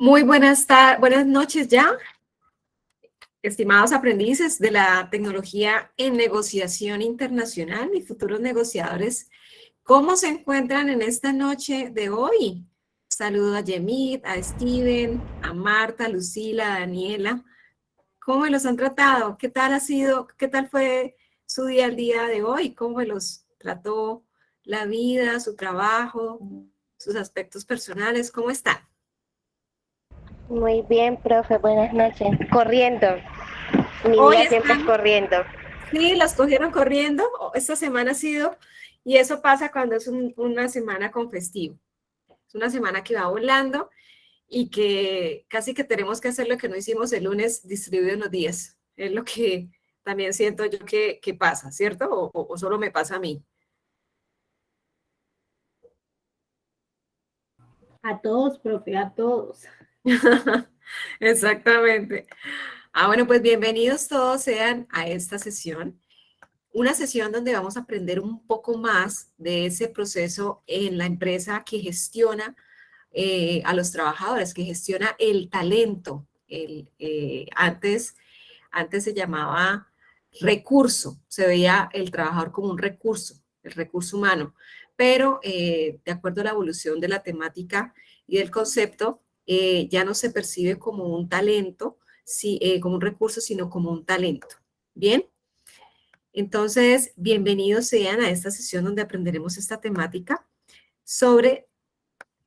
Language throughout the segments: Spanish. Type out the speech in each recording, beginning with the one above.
Muy buenas noches ya, estimados aprendices de la tecnología en negociación internacional y futuros negociadores. ¿Cómo se encuentran en esta noche de hoy? Saludo a Yemit, a Steven, a Marta, Lucila, a Daniela. ¿Cómo los han tratado? ¿Qué tal ha sido? ¿Qué tal fue su día al día de hoy? ¿Cómo los trató la vida, su trabajo, sus aspectos personales? ¿Cómo están? Muy bien, profe, buenas noches. Corriendo. Mi Hoy día siempre es están. corriendo. Sí, las cogieron corriendo. Esta semana ha sido, y eso pasa cuando es una semana con festivo. Es una semana que va volando y que casi que tenemos que hacer lo que no hicimos el lunes distribuido en los días. Es lo que también siento yo que pasa, ¿cierto? O solo me pasa a mí. A todos, profe, a todos. Exactamente. Bueno, pues bienvenidos todos sean a esta sesión. Una sesión donde vamos a aprender un poco más de ese proceso en la empresa que gestiona a los trabajadores, que gestiona el talento. Antes se llamaba recurso, se veía el trabajador como un recurso, el recurso humano, pero de acuerdo a la evolución de la temática y del concepto, ya no se percibe como un talento, como un recurso, sino como un talento. Bien, entonces, bienvenidos sean a esta sesión donde aprenderemos esta temática sobre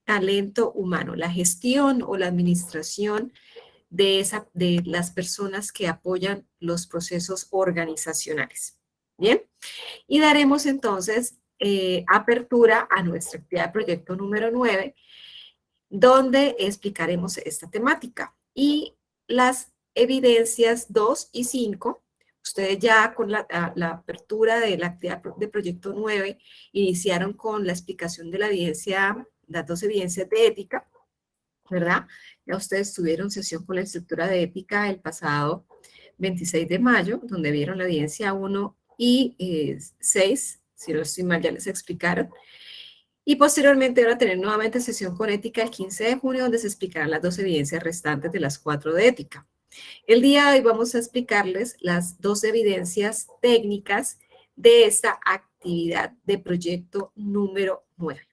talento humano, la gestión o la administración de las personas que apoyan los procesos organizacionales. Bien, y daremos entonces apertura a nuestra actividad de proyecto número 9, donde explicaremos esta temática y las evidencias 2 y 5. Ustedes ya con la apertura de la actividad de proyecto 9 iniciaron con la explicación de la evidencia, las dos evidencias de ética, ¿verdad? Ya ustedes tuvieron sesión con la estructura de ética el pasado 26 de mayo, donde vieron la evidencia 1 y 6, si no estoy mal, ya les explicaron. Y posteriormente van a tener nuevamente sesión con ética el 15 de junio, donde se explicarán las dos evidencias restantes de las 4 de ética. El día de hoy vamos a explicarles las dos evidencias técnicas de esta actividad de proyecto número 9.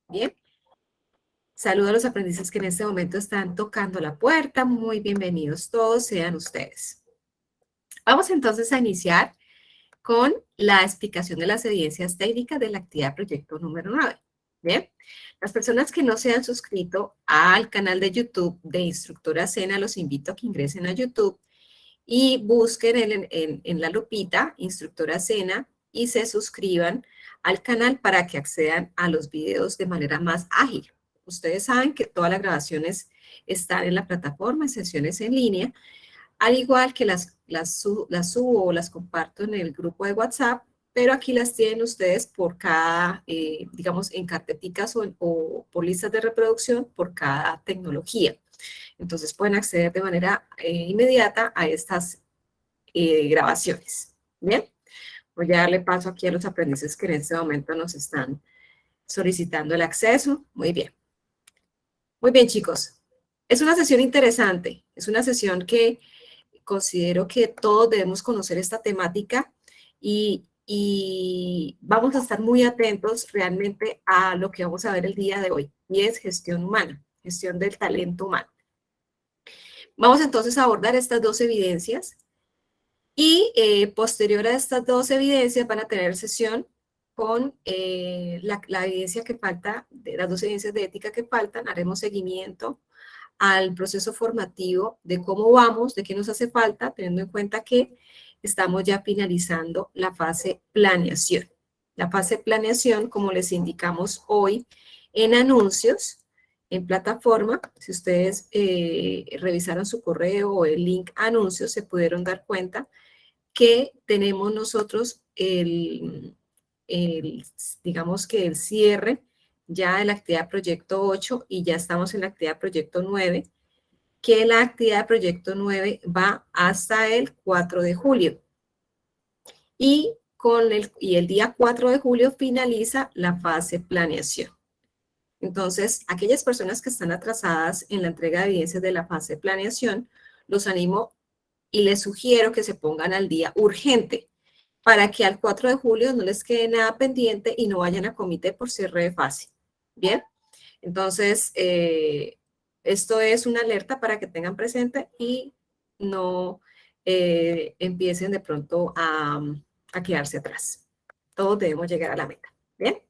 Bien. Saludo a los aprendices que en este momento están tocando la puerta. Muy bienvenidos todos, sean ustedes. Vamos entonces a iniciar con la explicación de las evidencias técnicas de la actividad proyecto número 9. Bien, las personas que no se han suscrito al canal de YouTube de Instructora Sena, los invito a que ingresen a YouTube y busquen en la lupita Instructora Sena y se suscriban al canal para que accedan a los videos de manera más ágil. Ustedes saben que todas las grabaciones están en la plataforma, en sesiones en línea, al igual que las subo o las comparto en el grupo de WhatsApp, pero aquí las tienen ustedes por cada, digamos, en carpeticas o por listas de reproducción por cada tecnología. Entonces pueden acceder de manera inmediata a estas grabaciones. Bien, voy a darle paso aquí a los aprendices que en este momento nos están solicitando el acceso. Muy bien, chicos. Es una sesión interesante, es una sesión que considero que todos debemos conocer esta temática y vamos a estar muy atentos realmente a lo que vamos a ver el día de hoy, y es gestión humana, gestión del talento humano. Vamos entonces a abordar estas dos evidencias y posterior a estas dos evidencias van a tener sesión con la evidencia que falta, de las dos evidencias de ética que faltan, haremos seguimiento al proceso formativo de cómo vamos, de qué nos hace falta, teniendo en cuenta que estamos ya finalizando la fase planeación. La fase planeación, como les indicamos hoy en anuncios, en plataforma, si ustedes revisaron su correo o el link anuncios, se pudieron dar cuenta que tenemos nosotros digamos que el cierre ya de la actividad proyecto 8 y ya estamos en la actividad proyecto 9, que la actividad proyecto 9 va hasta el 4 de julio. Y el día 4 de julio finaliza la fase planeación. Entonces, aquellas personas que están atrasadas en la entrega de evidencias de la fase de planeación, los animo y les sugiero que se pongan al día urgente para que al 4 de julio no les quede nada pendiente y no vayan a comité por cierre de fase. ¿Bien? Entonces, esto es una alerta para que tengan presente y no empiecen de pronto a quedarse atrás. Todos debemos llegar a la meta. ¿Bien?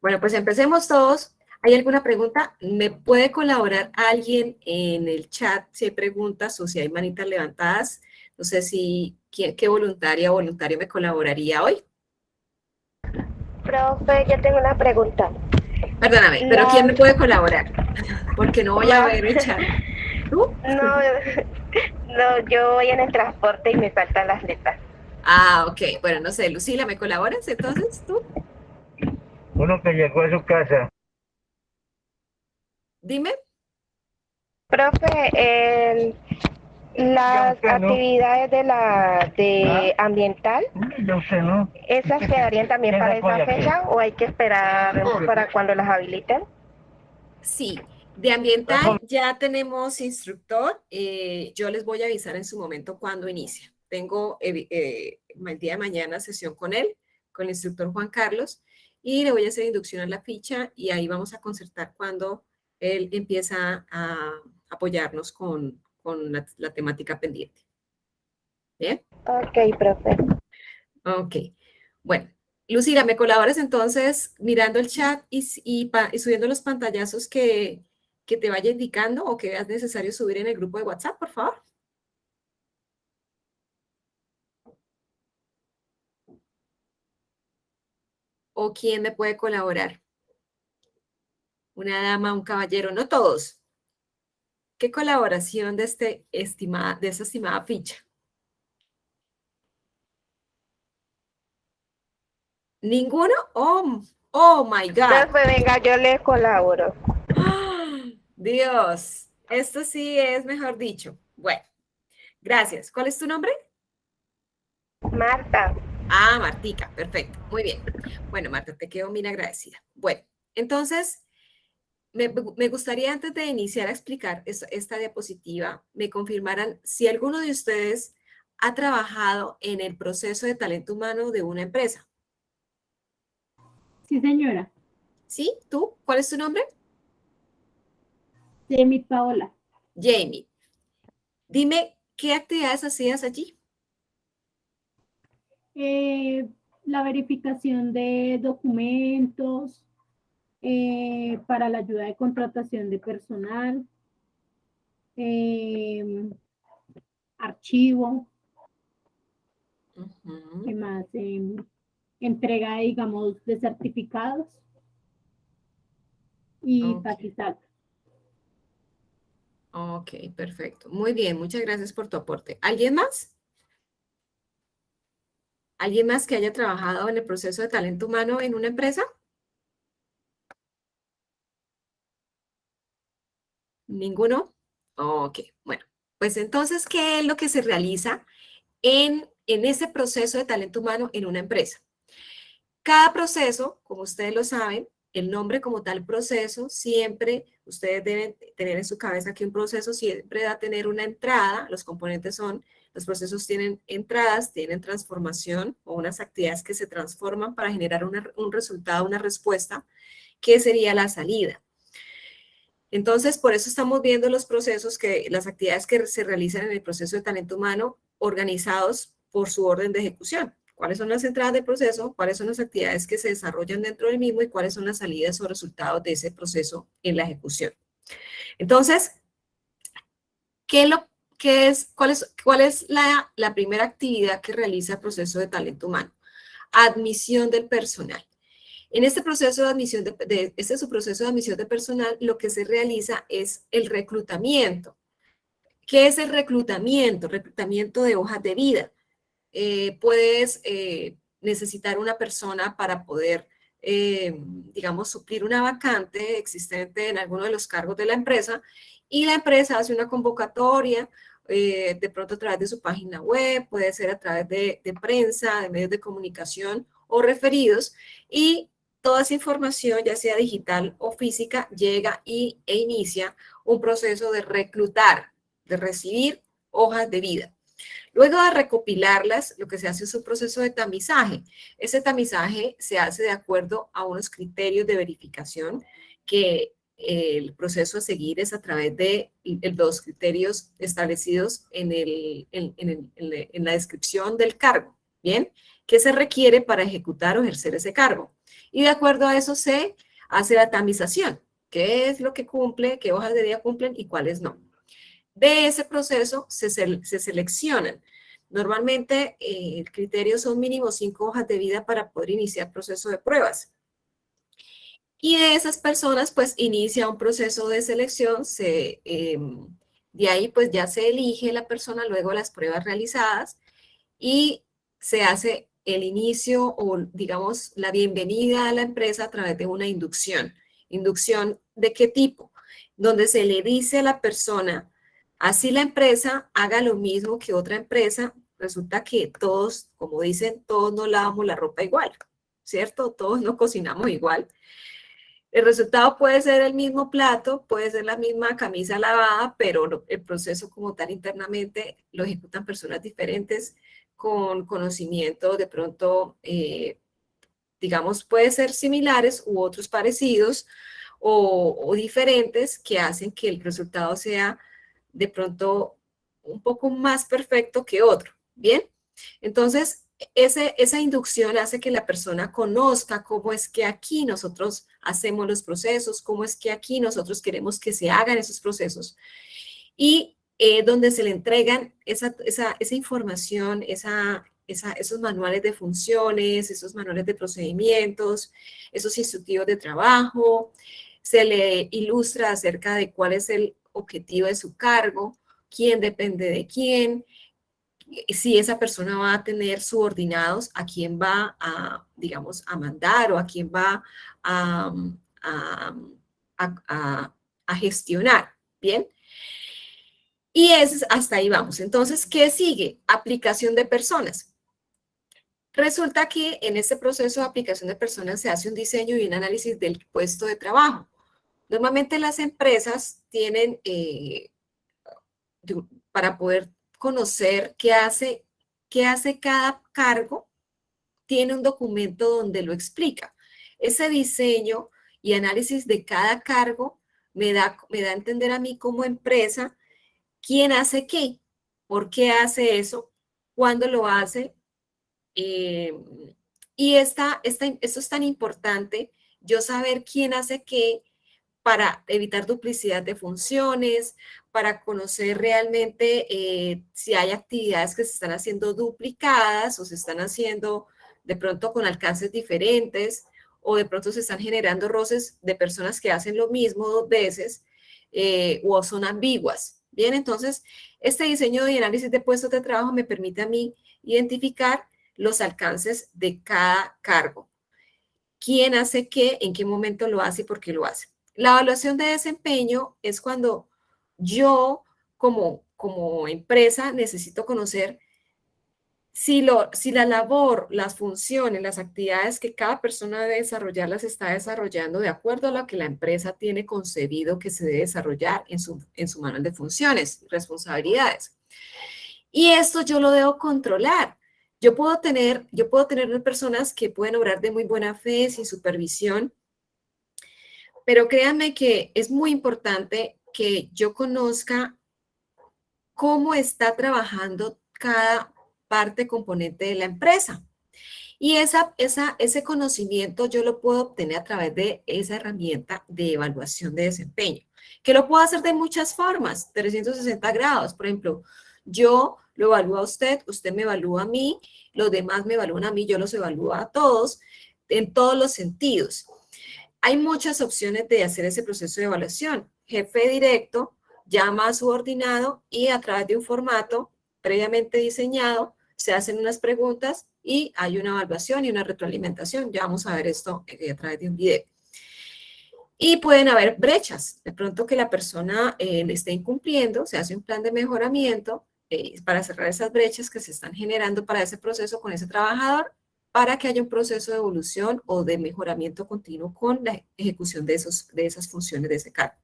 Bueno, pues empecemos todos. ¿Hay alguna pregunta? ¿Me puede colaborar alguien en el chat si hay preguntas o si hay manitas levantadas? No sé si qué voluntaria o voluntario me colaboraría hoy. Profe, yo tengo una pregunta. Perdóname, pero ¿quién me puede colaborar? Porque no voy a ver el chat. ¿Tú? No, no, yo voy en el transporte y me faltan las letras. Ah, ok. Bueno, no sé, Lucila, ¿me colaboras entonces tú? Uno que llegó a su casa. Dime. Profe, las Ya usted no. actividades de ambiental, Ya usted no. ¿esas quedarían también ¿Quién para sacó de esa aquí? fecha o hay que esperar para cuando las habiliten? Sí, de ambiental ya tenemos instructor. Yo les voy a avisar en su momento cuando inicia. Tengo el día de mañana sesión con él, con el instructor Juan Carlos, y le voy a hacer inducción a la ficha y ahí vamos a concertar cuando él empieza a apoyarnos con la temática pendiente. ¿Bien? Ok, profe. Ok. Bueno, Lucila, ¿me colaboras entonces mirando el chat y subiendo los pantallazos que te vaya indicando o que veas necesario subir en el grupo de WhatsApp, por favor? ¿O quién me puede colaborar? Una dama, un caballero, no todos. ¿Qué colaboración de esta estimada ficha? ¿Ninguno? Oh my God. Profe, venga, yo le colaboro. ¡Ah! Dios, esto sí es mejor dicho. Bueno, gracias. ¿Cuál es tu nombre? Marta. Ah, Martica, perfecto, muy bien. Bueno, Marta, te quedo bien agradecida. Bueno, entonces, me gustaría antes de iniciar a explicar esta diapositiva, me confirmaran si alguno de ustedes ha trabajado en el proceso de talento humano de una empresa. Sí, señora. ¿Sí? ¿Tú? ¿Cuál es tu nombre? Jamie Paola. Jamie. Dime, ¿qué actividades hacías allí? La verificación de documentos para la ayuda de contratación de personal, eh, archivo, Ujú. ¿qué más? Entrega, digamos, de certificados y Ok, capital. ok, perfecto. Muy bien, muchas gracias por tu aporte. ¿Alguien más? ¿Alguien más que haya trabajado en el proceso de talento humano en una empresa? ¿Ninguno? Ok, bueno, pues entonces, ¿qué es lo que se realiza en ese proceso de talento humano en una empresa? Cada proceso, como ustedes lo saben, el nombre como tal proceso, siempre ustedes deben tener en su cabeza que un proceso siempre va a tener una entrada, los componentes son, los procesos tienen entradas, tienen transformación o unas actividades que se transforman para generar un resultado, una respuesta, que sería la salida. Entonces, por eso estamos viendo los procesos, las actividades que se realizan en el proceso de talento humano organizados por su orden de ejecución. ¿Cuáles son las entradas del proceso? ¿Cuáles son las actividades que se desarrollan dentro del mismo? ¿Y cuáles son las salidas o resultados de ese proceso en la ejecución? Entonces, ¿cuál es la primera actividad que realiza el proceso de talento humano? Admisión del personal. En este proceso de admisión este es su proceso de admisión de personal, lo que se realiza es el reclutamiento. ¿Qué es el reclutamiento? Reclutamiento de hojas de vida. Puedes necesitar una persona para poder, digamos, suplir una vacante existente en alguno de los cargos de la empresa y la empresa hace una convocatoria, de pronto a través de su página web, puede ser a través de prensa, de medios de comunicación o referidos y toda esa información, ya sea digital o física, llega e inicia un proceso de reclutar, de recibir hojas de vida. Luego de recopilarlas, lo que se hace es un proceso de tamizaje. Ese tamizaje se hace de acuerdo a unos criterios de verificación que el proceso a seguir es a través de los criterios establecidos en la descripción del cargo, ¿bien? ¿Qué se requiere para ejecutar o ejercer ese cargo? Y de acuerdo a eso se hace la tamización. ¿Qué es lo que cumple, qué hojas de vida cumplen y cuáles no? De ese proceso se seleccionan. Normalmente el criterio son mínimo 5 hojas de vida para poder iniciar proceso de pruebas. Y de esas personas, pues, inicia un proceso de selección, de ahí, pues, ya se elige la persona, luego las pruebas realizadas, y se hace el inicio o, digamos, la bienvenida a la empresa a través de una inducción. ¿Inducción de qué tipo? Donde se le dice a la persona, así la empresa haga lo mismo que otra empresa, resulta que todos, como dicen, todos no lavamos la ropa igual, ¿cierto? Todos no cocinamos igual. El resultado puede ser el mismo plato, puede ser la misma camisa lavada, pero el proceso como tal internamente lo ejecutan personas diferentes con conocimiento de pronto, digamos, puede ser similares u otros parecidos o diferentes que hacen que el resultado sea de pronto un poco más perfecto que otro, ¿bien? Entonces, esa inducción hace que la persona conozca cómo es que aquí nosotros hacemos los procesos, cómo es que aquí nosotros queremos que se hagan esos procesos y donde se le entregan esa información, esos manuales de funciones, esos manuales de procedimientos, esos instructivos de trabajo, se le ilustra acerca de cuál es el objetivo de su cargo, quién depende de quién, si esa persona va a tener subordinados, a quién va a, digamos, a mandar o a quién va a, a gestionar, ¿bien? Y hasta ahí vamos. Entonces, ¿qué sigue? Aplicación de personas. Resulta que en este proceso de aplicación de personas se hace un diseño y un análisis del puesto de trabajo. Normalmente las empresas tienen, para poder conocer qué hace cada cargo, tiene un documento donde lo explica. Ese diseño y análisis de cada cargo me da a entender a mí como empresa quién hace qué, por qué hace eso, cuándo lo hace. Y esto es tan importante, yo saber quién hace qué, para evitar duplicidad de funciones, para conocer realmente si hay actividades que se están haciendo duplicadas o se están haciendo de pronto con alcances diferentes o de pronto se están generando roces de personas que hacen lo mismo 2 veces o son ambiguas. Bien, entonces, este diseño y análisis de puestos de trabajo me permite a mí identificar los alcances de cada cargo. ¿Quién hace qué, en qué momento lo hace y por qué lo hace? La evaluación de desempeño es cuando yo como empresa necesito conocer si la labor, las funciones, las actividades que cada persona debe desarrollar las está desarrollando de acuerdo a lo que la empresa tiene concebido que se debe desarrollar en su manual de funciones, responsabilidades. Y esto yo lo debo controlar. Yo puedo tener personas que pueden obrar de muy buena fe, sin supervisión, pero créanme que es muy importante que yo conozca cómo está trabajando cada parte componente de la empresa. Y ese conocimiento yo lo puedo obtener a través de esa herramienta de evaluación de desempeño, que lo puedo hacer de muchas formas, 360 grados. Por ejemplo, yo lo evalúo a usted, usted me evalúa a mí, los demás me evalúan a mí, yo los evalúo a todos, en todos los sentidos. Hay muchas opciones de hacer ese proceso de evaluación. Jefe directo llama a subordinado y a través de un formato previamente diseñado se hacen unas preguntas y hay una evaluación y una retroalimentación. Ya vamos a ver esto a través de un video. Y pueden haber brechas. De pronto que la persona le esté incumpliendo, se hace un plan de mejoramiento para cerrar esas brechas que se están generando para ese proceso con ese trabajador para que haya un proceso de evolución o de mejoramiento continuo con la ejecución de esas funciones de ese cargo.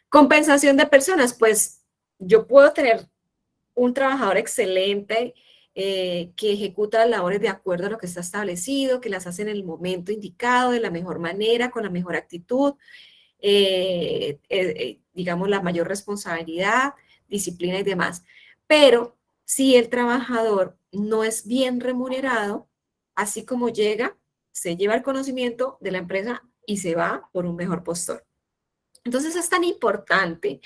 Compensación de personas, pues yo puedo tener un trabajador excelente que ejecuta las labores de acuerdo a lo que está establecido, que las hace en el momento indicado, de la mejor manera, con la mejor actitud, digamos, la mayor responsabilidad, disciplina y demás. Pero si el trabajador no es bien remunerado, así como llega, se lleva el conocimiento de la empresa y se va por un mejor postor. Entonces es tan importante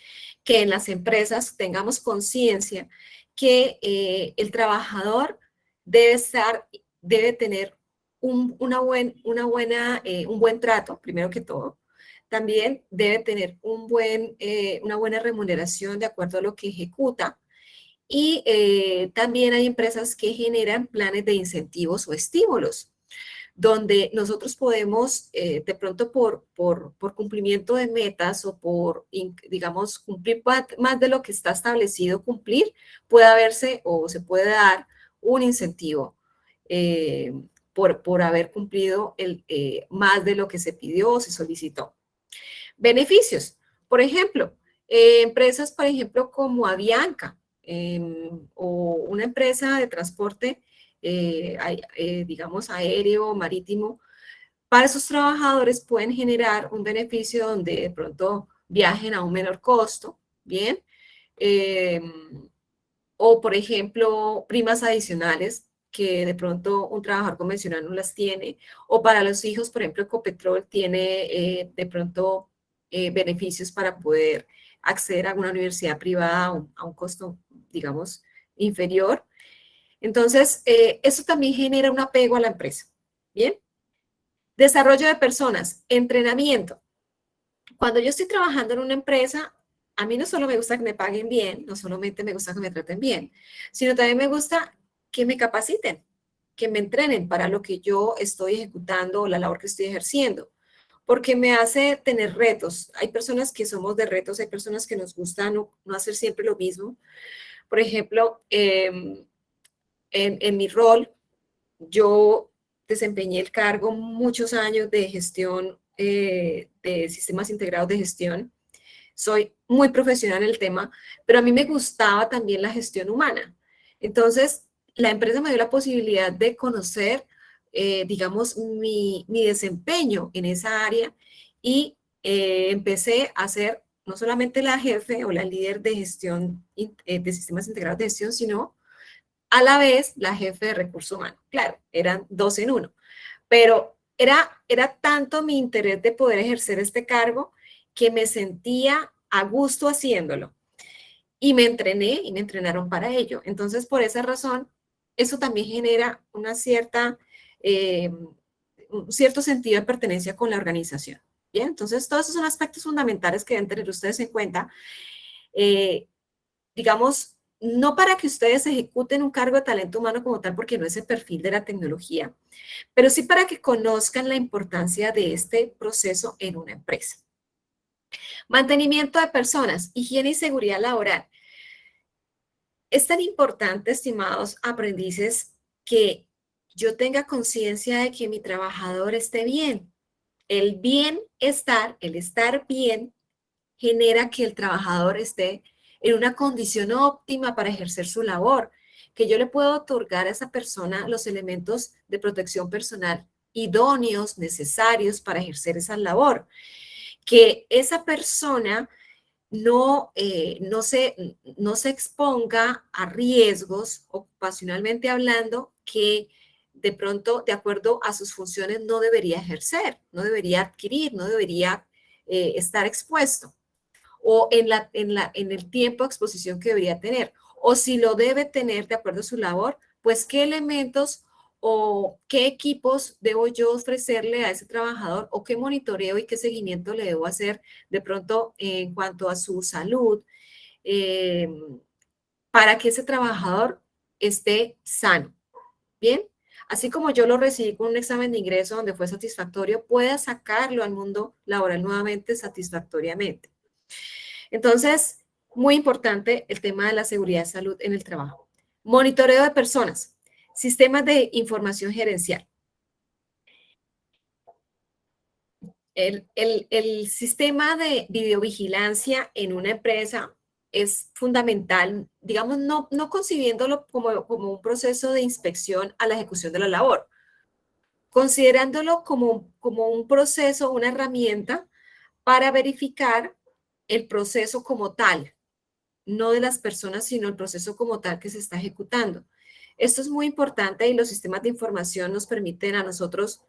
que en las empresas tengamos conciencia que el trabajador debe tener un buen trato, primero que todo. También debe tener una buena remuneración de acuerdo a lo que ejecuta. Y también hay empresas que generan planes de incentivos o estímulos donde nosotros podemos, de pronto por cumplimiento de metas o por, digamos, cumplir más de lo que está establecido cumplir, puede haberse o se puede dar un incentivo por haber cumplido más de lo que se pidió o se solicitó. Beneficios. Por ejemplo, empresas, por ejemplo, como Avianca o una empresa de transporte digamos, aéreo o marítimo, para esos trabajadores pueden generar un beneficio donde de pronto viajen a un menor costo, ¿bien? O, por ejemplo, primas adicionales que de pronto un trabajador convencional no las tiene, o para los hijos, por ejemplo, Ecopetrol tiene de pronto beneficios para poder acceder a una universidad privada a un costo, digamos, inferior. Entonces, eso también genera un apego a la empresa. ¿Bien? Desarrollo de personas, entrenamiento. Cuando yo estoy trabajando en una empresa, a mí no solo me gusta que me paguen bien, no solamente me gusta que me traten bien, sino también me gusta que me capaciten, que me entrenen para lo que yo estoy ejecutando o la labor que estoy ejerciendo, porque me hace tener retos. Hay personas que somos de retos, hay personas que nos gusta no hacer siempre lo mismo. Por ejemplo, en mi rol, yo desempeñé el cargo muchos años de gestión de sistemas integrados de gestión. Soy muy profesional en el tema, pero a mí me gustaba también la gestión humana. Entonces, la empresa me dio la posibilidad de conocer, digamos, mi desempeño en esa área y empecé a ser no solamente la jefe o la líder de gestión de sistemas integrados de gestión, sino a la vez la jefe de recursos humanos. Claro, eran dos en uno, pero era tanto mi interés de poder ejercer este cargo que me sentía a gusto haciéndolo. Y me entrené y me entrenaron para ello. Entonces, por esa razón, eso también genera un cierto sentido de pertenencia con la organización. Bien, entonces todos esos son aspectos fundamentales que deben tener ustedes en cuenta. Digamos, no para que ustedes ejecuten un cargo de talento humano como tal, porque no es el perfil de la tecnología, pero sí para que conozcan la importancia de este proceso en una empresa. Mantenimiento de personas, higiene y seguridad laboral. Es tan importante, estimados aprendices, que yo tenga conciencia de que mi trabajador esté bien. El bienestar, el estar bien, genera que el trabajador esté en una condición óptima para ejercer su labor, que yo le puedo otorgar a esa persona los elementos de protección personal idóneos, necesarios para ejercer esa labor, que esa persona no se exponga a riesgos ocupacionalmente hablando que de pronto, de acuerdo a sus funciones, no debería ejercer, no debería adquirir, no debería estar expuesto o en el tiempo de exposición que debería tener, o si lo debe tener de acuerdo a su labor, pues qué elementos o qué equipos debo yo ofrecerle a ese trabajador o qué monitoreo y qué seguimiento le debo hacer de pronto en cuanto a su salud, eh, para que ese trabajador esté sano. Bien, así como yo lo recibí con un examen de ingreso donde fue satisfactorio, pueda sacarlo al mundo laboral nuevamente satisfactoriamente. Entonces, muy importante el tema de la seguridad y salud en el trabajo. Monitoreo de personas. Sistemas de información gerencial. El sistema de videovigilancia en una empresa es fundamental, digamos, no concibiéndolo como un proceso de inspección a la ejecución de la labor, considerándolo como un proceso, una herramienta para verificar el proceso como tal, no de las personas, sino el proceso como tal que se está ejecutando. Esto es muy importante y los sistemas de información nos permiten a nosotros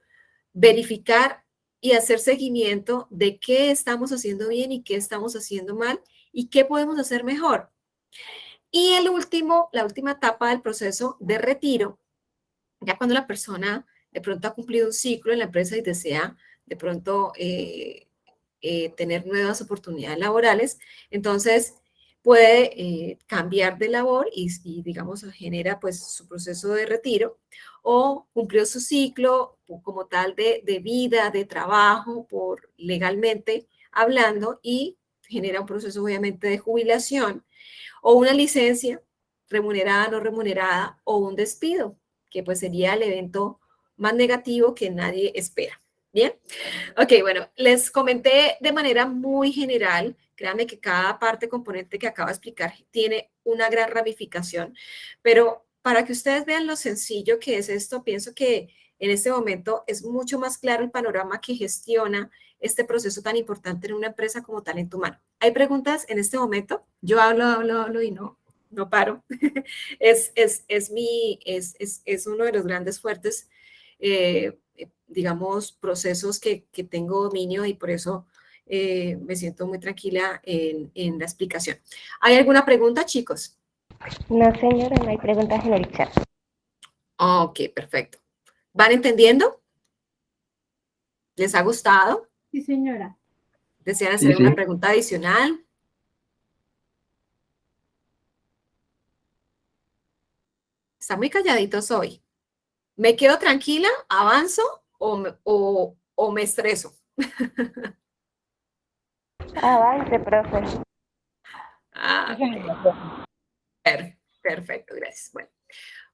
verificar y hacer seguimiento de qué estamos haciendo bien y qué estamos haciendo mal y qué podemos hacer mejor. Y la última etapa del proceso de retiro, ya cuando la persona de pronto ha cumplido un ciclo en la empresa y desea de pronto tener nuevas oportunidades laborales, entonces puede cambiar de labor y, digamos, genera pues su proceso de retiro o cumplió su ciclo como tal de vida, de trabajo, por legalmente hablando y genera un proceso obviamente de jubilación o una licencia remunerada, no remunerada o un despido, que pues sería el evento más negativo que nadie espera. ¿Bien? Ok, bueno, les comenté de manera muy general, créanme que cada parte componente que acabo de explicar tiene una gran ramificación, pero para que ustedes vean lo sencillo que es esto, pienso que en este momento es mucho más claro el panorama que gestiona este proceso tan importante en una empresa como Talento Humano. ¿Hay preguntas en este momento? Yo hablo y no paro. Es uno de los grandes fuertes digamos, procesos que tengo dominio y por eso me siento muy tranquila en la explicación. ¿Hay alguna pregunta, chicos? No, señora, no hay preguntas en el chat. Ok, perfecto. ¿Van entendiendo? ¿Les ha gustado? Sí, señora. ¿Desean hacer una pregunta adicional? Está muy calladitos hoy. ¿Me quedo tranquila, avanzo o me estreso? Avance, profe. Ah, perfecto, gracias. Bueno,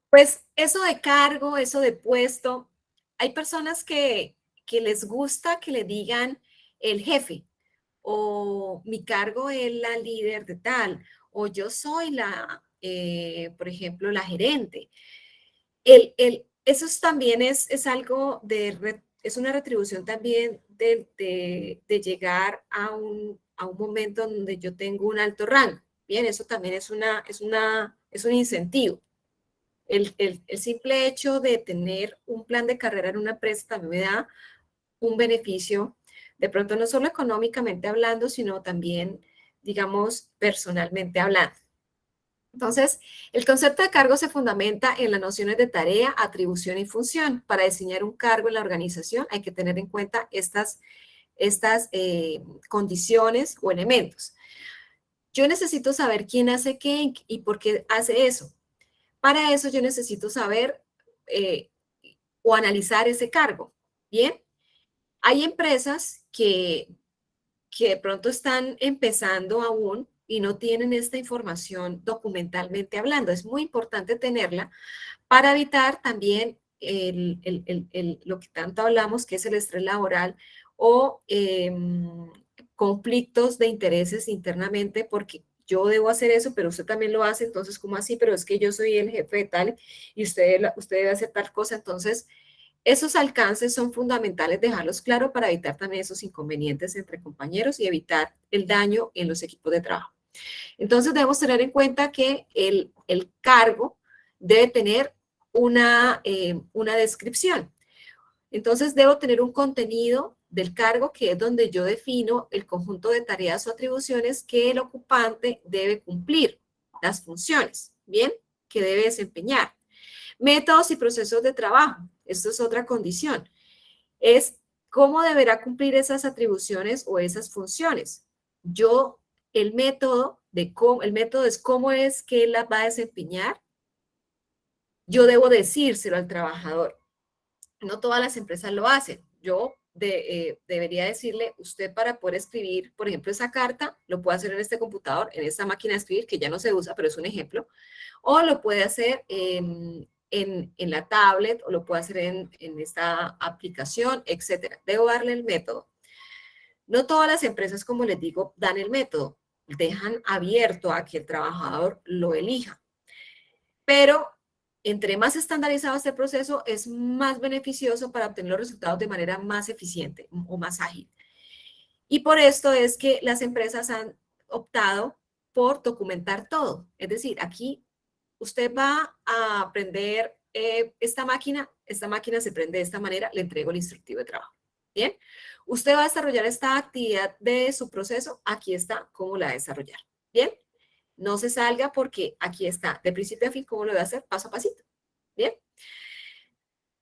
pues eso de cargo, eso de puesto, hay personas que les gusta que le digan el jefe o mi cargo es la líder de tal o yo soy por ejemplo, la gerente. Eso también es algo es una retribución también de llegar a un momento donde yo tengo un alto rango. Bien, eso también es un incentivo. El simple hecho de tener un plan de carrera en una empresa también me da un beneficio, de pronto no solo económicamente hablando, sino también, digamos, personalmente hablando. Entonces, el concepto de cargo se fundamenta en las nociones de tarea, atribución y función. Para diseñar un cargo en la organización hay que tener en cuenta estas condiciones o elementos. Yo necesito saber quién hace qué y por qué hace eso. Para eso yo necesito saber o analizar ese cargo. Bien, hay empresas que de pronto están empezando aún y no tienen esta información documentalmente hablando. Es muy importante tenerla para evitar también lo que tanto hablamos, que es el estrés laboral o conflictos de intereses internamente, porque yo debo hacer eso, pero usted también lo hace, entonces, ¿cómo así? Pero es que yo soy el jefe de tal y usted debe hacer tal cosa, entonces esos alcances son fundamentales dejarlos claros para evitar también esos inconvenientes entre compañeros y evitar el daño en los equipos de trabajo. Entonces debemos tener en cuenta que el cargo debe tener una descripción. Entonces debo tener un contenido del cargo que es donde yo defino el conjunto de tareas o atribuciones que el ocupante debe cumplir, las funciones, ¿bien? Que debe desempeñar. Métodos y procesos de trabajo. Esto es otra condición. Es cómo deberá cumplir esas atribuciones o esas funciones. El método es cómo es que él las va a desempeñar. Yo debo decírselo al trabajador. No todas las empresas lo hacen. Yo debería decirle, usted para poder escribir, por ejemplo, esa carta, lo puede hacer en este computador, en esta máquina de escribir, que ya no se usa, pero es un ejemplo, o lo puede hacer en la tablet o lo puedo hacer en esta aplicación, etcétera. Debo darle el método. No todas las empresas, como les digo, dan el método. Dejan abierto a que el trabajador lo elija. Pero entre más estandarizado este proceso, es más beneficioso para obtener los resultados de manera más eficiente o más ágil. Y por esto es que las empresas han optado por documentar todo. Es decir, aquí usted va a aprender esta máquina se prende de esta manera, le entrego el instructivo de trabajo. Bien, usted va a desarrollar esta actividad de su proceso, aquí está cómo la va a desarrollar. Bien, no se salga porque aquí está de principio a fin cómo lo voy a hacer paso a pasito. Bien,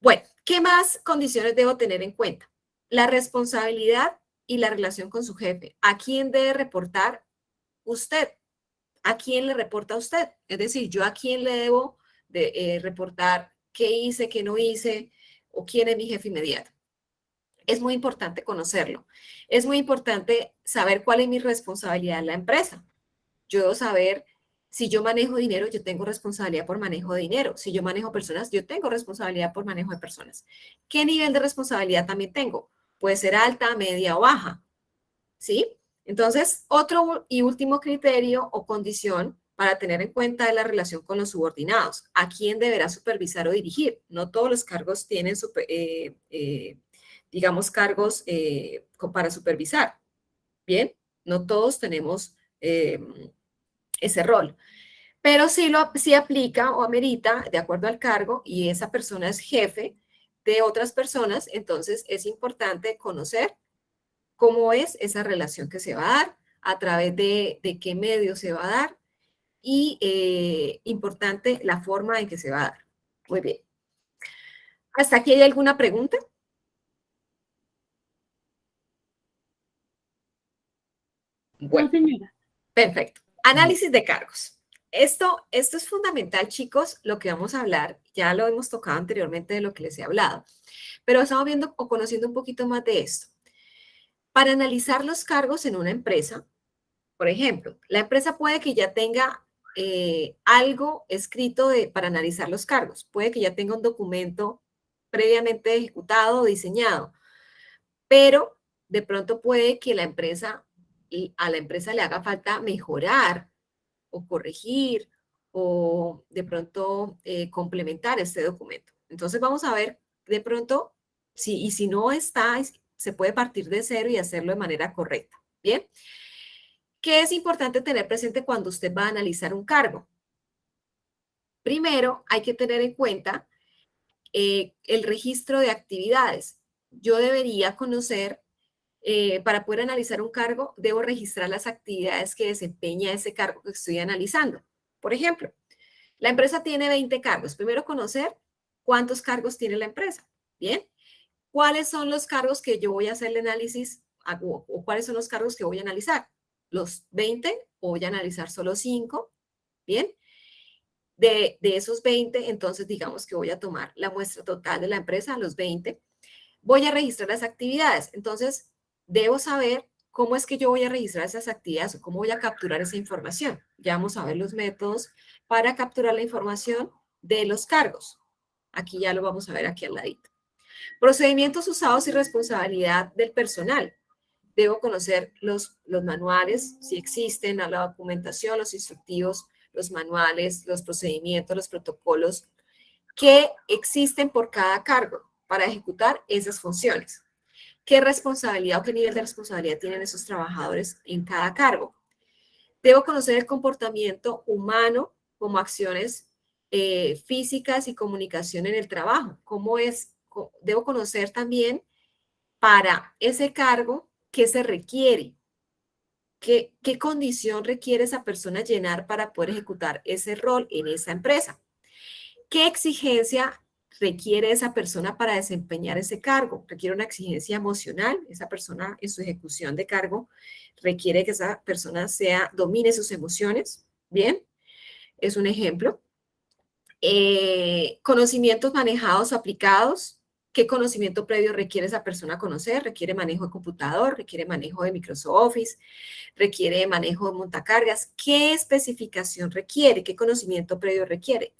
bueno, ¿qué más condiciones debo tener en cuenta? La responsabilidad y la relación con su jefe. ¿A quién debe reportar usted? ¿A quién le reporta a usted? Es decir, yo a quién le debo reportar qué hice, qué no hice, o quién es mi jefe inmediato. Es muy importante conocerlo. Es muy importante saber cuál es mi responsabilidad en la empresa. Yo debo saber si yo manejo dinero, yo tengo responsabilidad por manejo de dinero. Si yo manejo personas, yo tengo responsabilidad por manejo de personas. ¿Qué nivel de responsabilidad también tengo? Puede ser alta, media o baja. ¿Sí? Entonces, otro y último criterio o condición para tener en cuenta es la relación con los subordinados. ¿A quién deberá supervisar o dirigir? No todos los cargos tienen, digamos, cargos para supervisar. Bien, no todos tenemos ese rol. Pero sí aplica o amerita, de acuerdo al cargo, y esa persona es jefe de otras personas, entonces es importante conocer cómo es esa relación que se va a dar, a través de qué medio se va a dar y importante la forma en que se va a dar. Muy bien. ¿Hasta aquí hay alguna pregunta? No, Bueno, señora. perfecto. Análisis de cargos. Esto es fundamental, chicos, lo que vamos a hablar. Ya lo hemos tocado anteriormente de lo que les he hablado, pero estamos viendo o conociendo un poquito más de esto. Para analizar los cargos en una empresa, por ejemplo, la empresa puede que ya tenga algo escrito para analizar los cargos. Puede que ya tenga un documento previamente ejecutado o diseñado, pero de pronto puede que a la empresa le haga falta mejorar o corregir o de pronto complementar este documento. Entonces vamos a ver de pronto si no está, se puede partir de cero y hacerlo de manera correcta. Bien. ¿Qué es importante tener presente cuando usted va a analizar un cargo? Primero, hay que tener en cuenta el registro de actividades. Yo debería conocer, para poder analizar un cargo, debo registrar las actividades que desempeña ese cargo que estoy analizando. Por ejemplo, la empresa tiene 20 cargos. Primero, conocer cuántos cargos tiene la empresa. Bien. ¿Cuáles son los cargos que yo voy a hacer el análisis o cuáles son los cargos que voy a analizar? ¿Los 20 o voy a analizar solo 5? Bien. De esos 20, entonces digamos que voy a tomar la muestra total de la empresa, los 20. Voy a registrar las actividades. Entonces, debo saber cómo es que yo voy a registrar esas actividades o cómo voy a capturar esa información. Ya vamos a ver los métodos para capturar la información de los cargos. Aquí ya lo vamos a ver aquí al ladito. Procedimientos usados y responsabilidad del personal. Debo conocer los manuales, si existen, la documentación, los instructivos, los manuales, los procedimientos, los protocolos que existen por cada cargo para ejecutar esas funciones. ¿Qué responsabilidad o qué nivel de responsabilidad tienen esos trabajadores en cada cargo? Debo conocer el comportamiento humano como acciones físicas y comunicación en el trabajo. Debo conocer también para ese cargo qué se requiere, qué condición requiere esa persona llenar para poder ejecutar ese rol en esa empresa. ¿Qué exigencia requiere esa persona para desempeñar ese cargo? Requiere una exigencia emocional. Esa persona en su ejecución de cargo requiere que esa persona domine sus emociones. Bien, es un ejemplo. Conocimientos manejados o aplicados. ¿Qué conocimiento previo requiere esa persona conocer? Requiere manejo de computador, requiere manejo de Microsoft Office, requiere manejo de montacargas. ¿Qué especificación requiere? ¿Qué conocimiento previo requiere?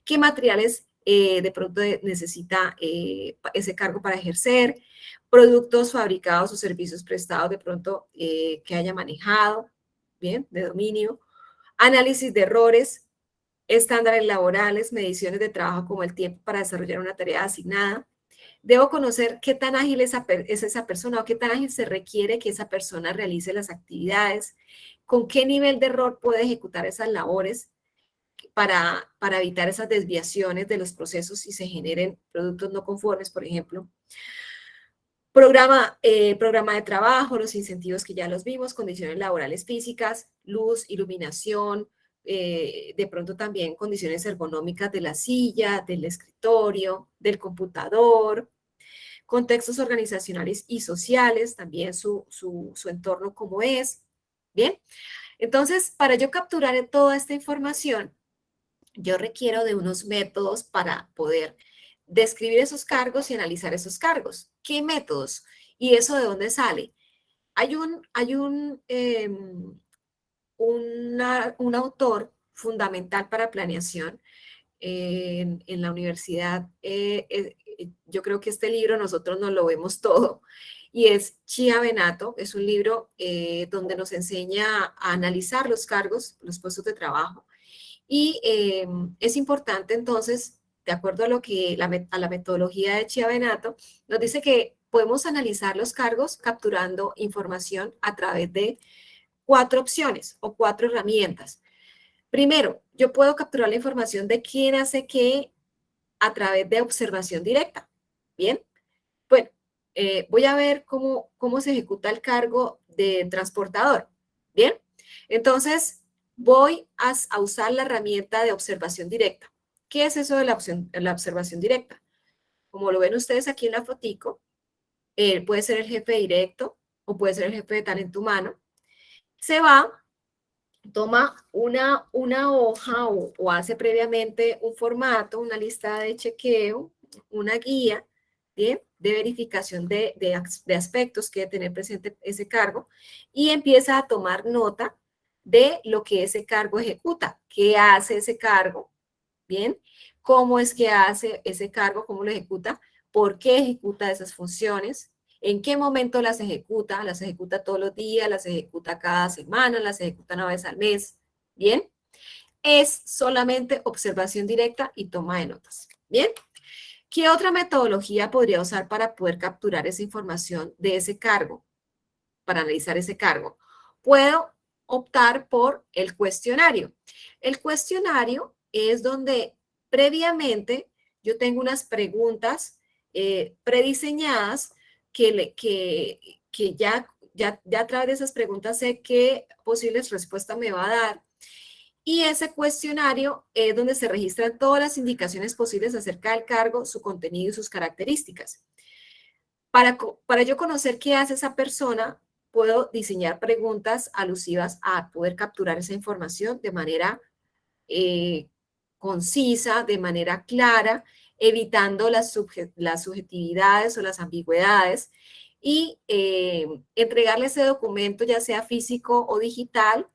¿Qué materiales de pronto necesita ese cargo para ejercer, productos fabricados o servicios prestados de pronto que haya manejado, bien, de dominio, análisis de errores, estándares laborales, mediciones de trabajo como el tiempo para desarrollar una tarea asignada. Debo conocer qué tan ágil es esa persona o qué tan ágil se requiere que esa persona realice las actividades, con qué nivel de error puede ejecutar esas labores para evitar esas desviaciones de los procesos y se generen productos no conformes, por ejemplo. Programa de trabajo, los incentivos que ya los vimos, condiciones laborales físicas, luz, iluminación, de pronto también condiciones ergonómicas de la silla, del escritorio, del computador, contextos organizacionales y sociales, también su entorno como es. Bien, entonces, para yo capturar toda esta información, yo requiero de unos métodos para poder describir esos cargos y analizar esos cargos. ¿Qué métodos? ¿Y eso de dónde sale? Hay un autor fundamental para planeación en la universidad. Yo creo que este libro nosotros nos lo vemos todo y es Chia Benato. Es un libro donde nos enseña a analizar los cargos, los puestos de trabajo. Y es importante entonces, de acuerdo a a la metodología de Chia Benato, nos dice que podemos analizar los cargos capturando información a través de 4 opciones o 4 herramientas. Primero, yo puedo capturar la información de quién hace qué a través de observación directa. Bien, bueno, voy a ver cómo se ejecuta el cargo de transportador. Bien, entonces voy a usar la herramienta de observación directa. ¿Qué es eso de la observación directa? Como lo ven ustedes aquí en la fotico, puede ser el jefe directo o puede ser el jefe de talento humano. Se va, toma una hoja o hace previamente un formato, una lista de chequeo, una guía, ¿bien? De verificación de aspectos que debe tener presente ese cargo y empieza a tomar nota de lo que ese cargo ejecuta, qué hace ese cargo, ¿bien? Cómo es que hace ese cargo, cómo lo ejecuta, por qué ejecuta esas funciones, en qué momento las ejecuta todos los días, las ejecuta cada semana, las ejecuta una vez al mes, ¿bien? Es solamente observación directa y toma de notas, ¿bien? ¿Qué otra metodología podría usar para poder capturar esa información de ese cargo, para analizar ese cargo? Puedo optar por el cuestionario. El cuestionario es donde previamente yo tengo unas preguntas prediseñadas que ya a través de esas preguntas sé qué posibles respuestas me va a dar. Y ese cuestionario es donde se registran todas las indicaciones posibles acerca del cargo, su contenido y sus características. Para yo conocer qué hace esa persona, puedo diseñar preguntas alusivas a poder capturar esa información de manera concisa, de manera clara, evitando las subjetividades o las ambigüedades y entregarle ese documento, ya sea físico o digital,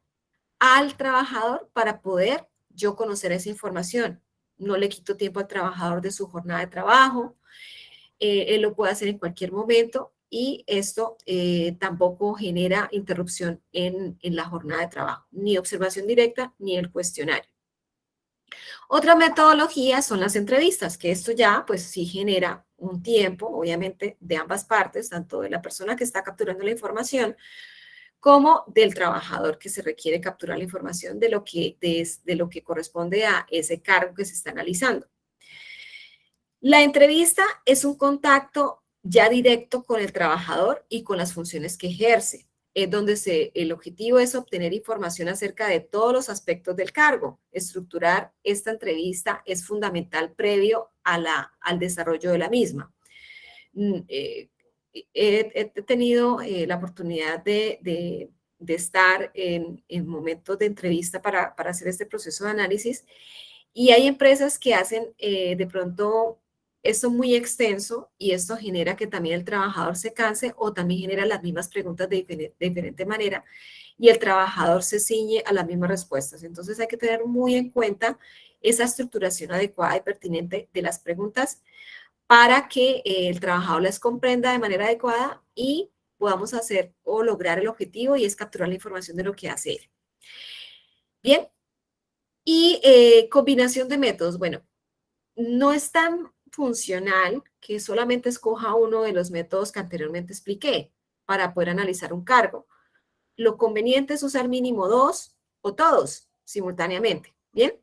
al trabajador para poder yo conocer esa información. No le quito tiempo al trabajador de su jornada de trabajo, él lo puede hacer en cualquier momento y esto tampoco genera interrupción en la jornada de trabajo, ni observación directa ni el cuestionario. Otra metodología son las entrevistas, que esto ya pues sí genera un tiempo, obviamente, de ambas partes, tanto de la persona que está capturando la información como del trabajador que se requiere capturar la información de lo que corresponde a ese cargo que se está analizando. La entrevista es un contacto ya directo con el trabajador y con las funciones que ejerce. Es donde el objetivo es obtener información acerca de todos los aspectos del cargo. Estructurar esta entrevista es fundamental previo al desarrollo de la misma. He tenido la oportunidad de estar en momentos de entrevista para hacer este proceso de análisis y hay empresas que hacen de pronto esto muy extenso y esto genera que también el trabajador se canse o también genera las mismas preguntas de diferente manera y el trabajador se ciñe a las mismas respuestas. Entonces hay que tener muy en cuenta esa estructuración adecuada y pertinente de las preguntas para que el trabajador las comprenda de manera adecuada y podamos hacer o lograr el objetivo, y es capturar la información de lo que hace él. Bien, y combinación de métodos. Bueno, no es tan funcional que solamente escoja uno de los métodos que anteriormente expliqué para poder analizar un cargo. Lo conveniente es usar mínimo 2 o todos simultáneamente. Bien,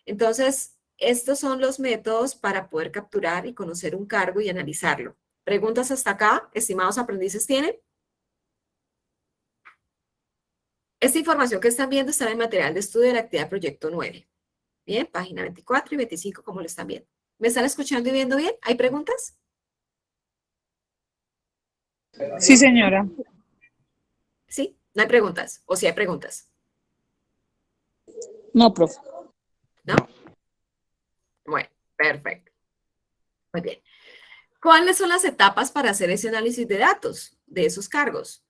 entonces estos son los métodos para poder capturar y conocer un cargo y analizarlo. ¿Preguntas hasta acá, estimados aprendices, tienen? Esta información que están viendo está en el material de estudio de la actividad Proyecto 9. Bien, página 24 y 25, como lo están viendo. ¿Me están escuchando y viendo bien? ¿Hay preguntas? Sí, señora. ¿Sí? ¿No hay preguntas? ¿O sí hay preguntas? No, profe. ¿No? Bueno, perfecto. Muy bien. ¿Cuáles son las etapas para hacer ese análisis de datos de esos cargos?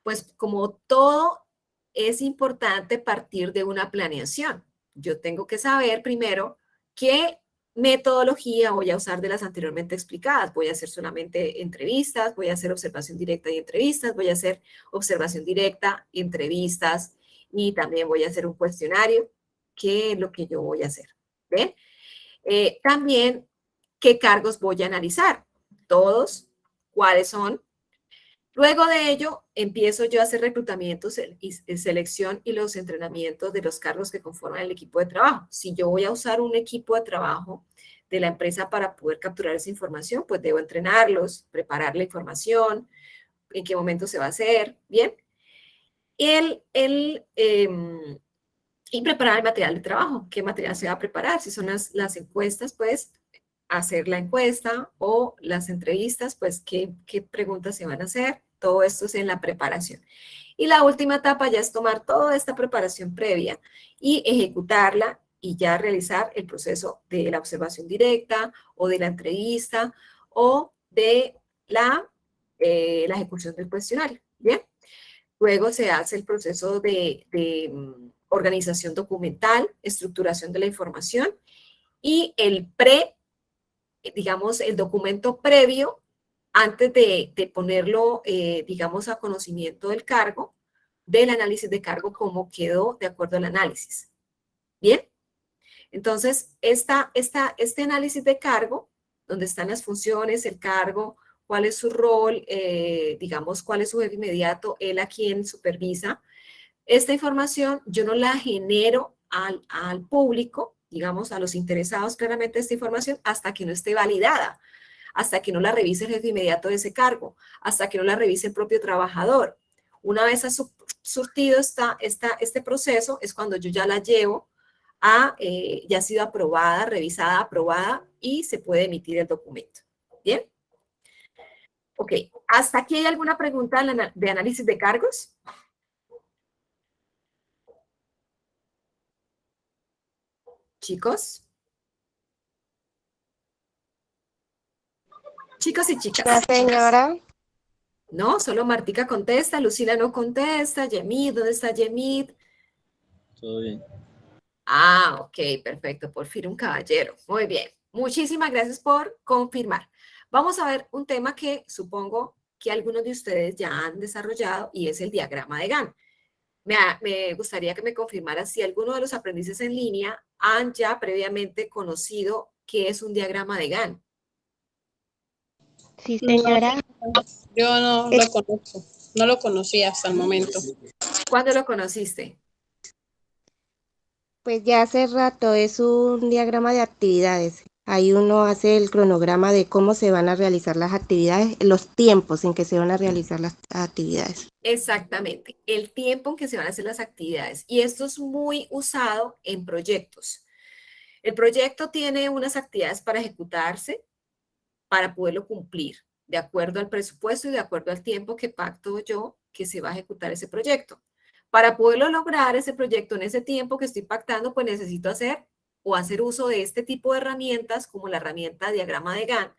Pues como todo, es importante partir de una planeación. Yo tengo que saber primero qué metodología voy a usar de las anteriormente explicadas. Voy a hacer solamente entrevistas, voy a hacer observación directa y entrevistas, voy a hacer observación directa y entrevistas, y también voy a hacer un cuestionario. ¿Qué es lo que yo voy a hacer? ¿Ven? También, ¿qué cargos voy a analizar? Todos, ¿cuáles son? Luego de ello, empiezo yo a hacer reclutamientos y selección y los entrenamientos de los cargos que conforman el equipo de trabajo. Si yo voy a usar un equipo de trabajo de la empresa para poder capturar esa información, pues debo entrenarlos, preparar la información, en qué momento se va a hacer, ¿bien? Y preparar el material de trabajo. ¿Qué material se va a preparar? Si son las encuestas, pues hacer la encuesta, o las entrevistas, pues qué preguntas se van a hacer. Todo esto es en la preparación. Y la última etapa ya es tomar toda esta preparación previa y ejecutarla, y ya realizar el proceso de la observación directa o de la entrevista o de la ejecución del cuestionario. ¿Bien? Luego se hace el proceso de organización documental, estructuración de la información, y digamos, el documento previo antes de ponerlo, digamos, a conocimiento del cargo, del análisis de cargo, cómo quedó de acuerdo al análisis. ¿Bien? Entonces, este análisis de cargo, donde están las funciones, el cargo, cuál es su rol, digamos, cuál es su jefe inmediato, él a quien supervisa. Esta información yo no la genero al público, digamos, a los interesados claramente, esta información, hasta que no esté validada, hasta que no la revise el jefe inmediato de ese cargo, hasta que no la revise el propio trabajador. Una vez ha surtido este proceso, es cuando yo ya la llevo ya ha sido aprobada, revisada, aprobada, y se puede emitir el documento. ¿Bien? Ok, ¿hasta aquí hay alguna pregunta de análisis de cargos? Chicos. Chicos y chicas. La señora. No, solo Martica contesta, Lucila no contesta, Yemid, ¿dónde está Yemid? Todo bien. Ah, ok, perfecto, por fin un caballero. Muy bien, muchísimas gracias por confirmar. Vamos a ver un tema que supongo que algunos de ustedes ya han desarrollado, y es el diagrama de Gantt. Me gustaría que me confirmara si alguno de los aprendices en línea han ya previamente conocido qué es un diagrama de Gantt. Sí, señora. Yo no lo conozco. No lo conocía hasta el momento. ¿Cuándo lo conociste? Pues ya hace rato, es un diagrama de actividades. Ahí uno hace el cronograma de cómo se van a realizar las actividades, los tiempos en que se van a realizar las actividades. Exactamente, el tiempo en que se van a hacer las actividades. Y esto es muy usado en proyectos. El proyecto tiene unas actividades para ejecutarse, para poderlo cumplir, de acuerdo al presupuesto y de acuerdo al tiempo que pacto yo que se va a ejecutar ese proyecto. Para poderlo lograr ese proyecto en ese tiempo que estoy pactando, pues necesito hacer uso de este tipo de herramientas, como la herramienta diagrama de Gantt,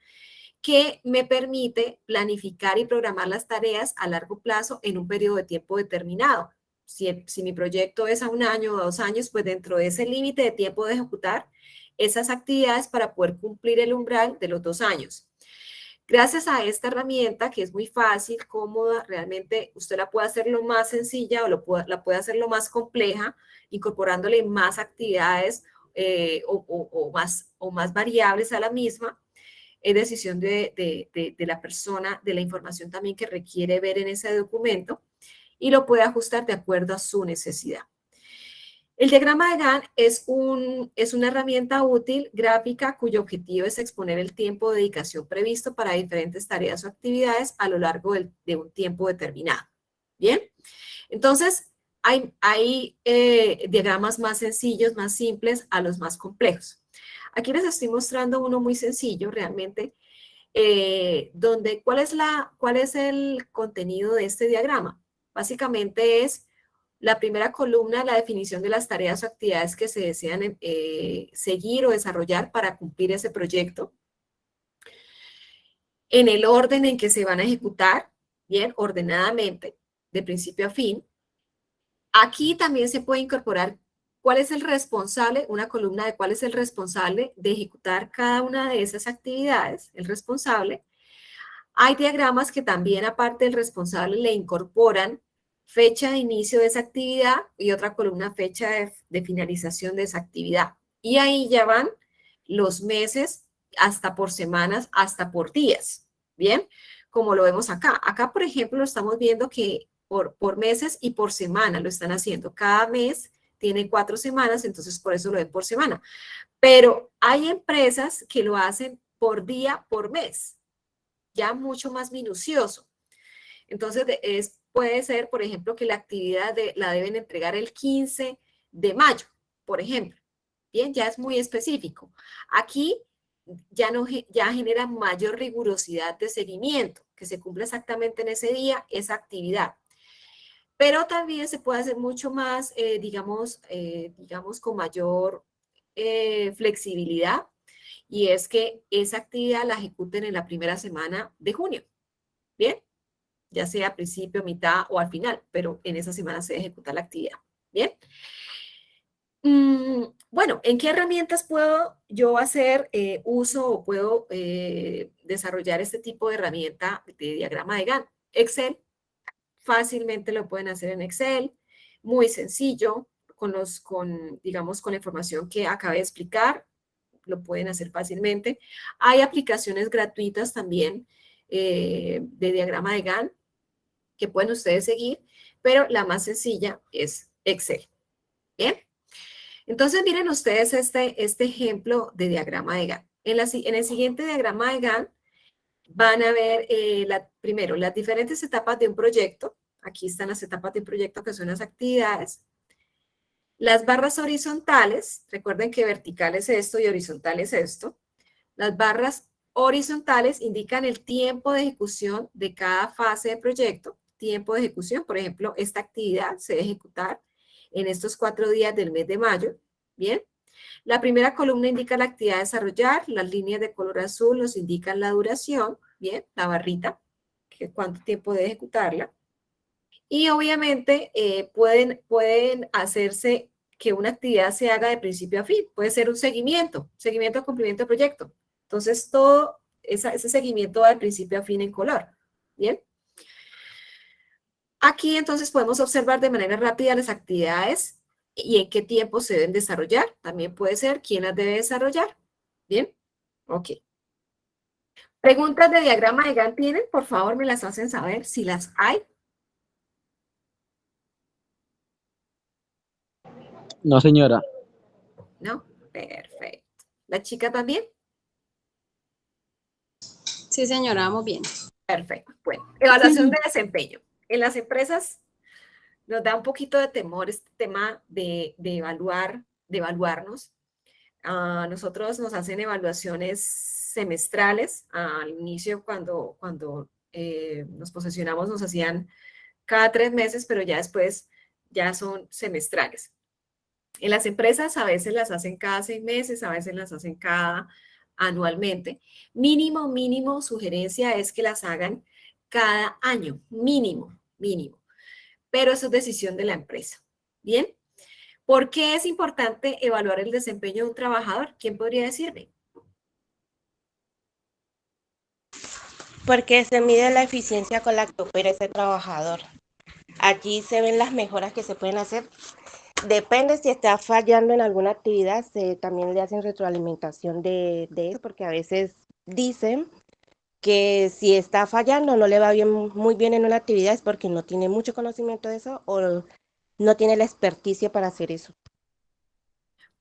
que me permite planificar y programar las tareas a largo plazo en un periodo de tiempo determinado. Si mi proyecto es a 1 año o 2 años, pues dentro de ese límite de tiempo de ejecutar esas actividades para poder cumplir el umbral de los 2 años. Gracias a esta herramienta, que es muy fácil, cómoda, realmente usted la puede hacer lo más sencilla o la puede hacer lo más compleja, incorporándole más actividades o más variables a la misma. Es decisión de la persona, de la información también que requiere ver en ese documento, y lo puede ajustar de acuerdo a su necesidad. El diagrama de Gantt es una herramienta útil gráfica cuyo objetivo es exponer el tiempo de dedicación previsto para diferentes tareas o actividades a lo largo de un tiempo determinado. Bien, entonces hay diagramas más sencillos, más simples, a los más complejos. Aquí les estoy mostrando uno muy sencillo realmente, donde ¿cuál es el contenido de este diagrama? Básicamente es la primera columna, la definición de las tareas o actividades que se desean seguir o desarrollar para cumplir ese proyecto, en el orden en que se van a ejecutar, bien, ordenadamente, de principio a fin. Aquí también se puede incorporar cuál es el responsable, una columna de cuál es el responsable de ejecutar cada una de esas actividades, el responsable. Hay diagramas que también, aparte del responsable, le incorporan fecha de inicio de esa actividad y otra columna fecha de finalización de esa actividad. Y ahí ya van los meses, hasta por semanas, hasta por días. Bien, como lo vemos acá. Acá, por ejemplo, lo estamos viendo que por meses y por semana lo están haciendo. Cada mes tiene 4 semanas, entonces por eso lo ven por semana. Pero hay empresas que lo hacen por día, por mes, ya mucho más minucioso. Entonces, puede ser, por ejemplo, que la actividad la deben entregar el 15 de mayo, por ejemplo. Bien, ya es muy específico. Aquí ya genera mayor rigurosidad de seguimiento, que se cumpla exactamente en ese día esa actividad. Pero también se puede hacer mucho más, digamos, con mayor flexibilidad, y es que esa actividad la ejecuten en la primera semana de junio. Bien, ya sea a principio, mitad o al final, pero en esa semana se ejecuta la actividad. Bien. Bueno, ¿en qué herramientas puedo yo hacer uso o puedo desarrollar este tipo de herramienta de diagrama de Gantt? Excel, fácilmente lo pueden hacer en Excel, muy sencillo, digamos, con la información que acabé de explicar, lo pueden hacer fácilmente. Hay aplicaciones gratuitas también de diagrama de Gantt que pueden ustedes seguir, pero la más sencilla es Excel. ¿Bien? Entonces, miren ustedes este ejemplo de diagrama de Gantt. En el siguiente diagrama de Gantt van a ver, primero, las diferentes etapas de un proyecto. Aquí están las etapas de un proyecto, que son las actividades. Las barras horizontales, recuerden que vertical es esto y horizontal es esto. Las barras horizontales indican el tiempo de ejecución de cada fase de proyecto. Tiempo de ejecución, por ejemplo, esta actividad se debe ejecutar en estos 4 días del mes de mayo. Bien. La primera columna indica la actividad a desarrollar. Las líneas de color azul nos indican la duración. Bien, la barrita, que cuánto tiempo debe ejecutarla. Y obviamente pueden hacerse que una actividad se haga de principio a fin. Puede ser un seguimiento de cumplimiento del proyecto. Entonces, todo ese seguimiento va de principio a fin en color. Bien. Aquí entonces podemos observar de manera rápida las actividades y en qué tiempo se deben desarrollar. También puede ser quién las debe desarrollar. Bien. Ok. ¿Preguntas de diagrama de Gantt tienen? Por favor, me las hacen saber si las hay. No, señora. ¿No? Perfecto. ¿La chica también? Sí, señora, vamos bien. Perfecto. Bueno, evaluación Sí. de desempeño. En las empresas nos da un poquito de temor este tema de evaluarnos. Nosotros nos hacen evaluaciones semestrales. Al inicio, cuando nos posesionamos, nos hacían cada 3 meses, pero ya después ya son semestrales. En las empresas a veces las hacen cada 6 meses, a veces las hacen anualmente. Mínimo, sugerencia es que las hagan cada año, mínimo. pero eso es decisión de la empresa. ¿Bien? ¿Por qué es importante evaluar el desempeño de un trabajador? ¿Quién podría decirme? Porque se mide la eficiencia con la que opera ese trabajador. Allí se ven las mejoras que se pueden hacer. Depende si está fallando en alguna actividad, también le hacen retroalimentación de eso, porque a veces dicen que si está fallando, no le va bien, muy bien en una actividad, es porque no tiene mucho conocimiento de eso o no tiene la experticia para hacer eso.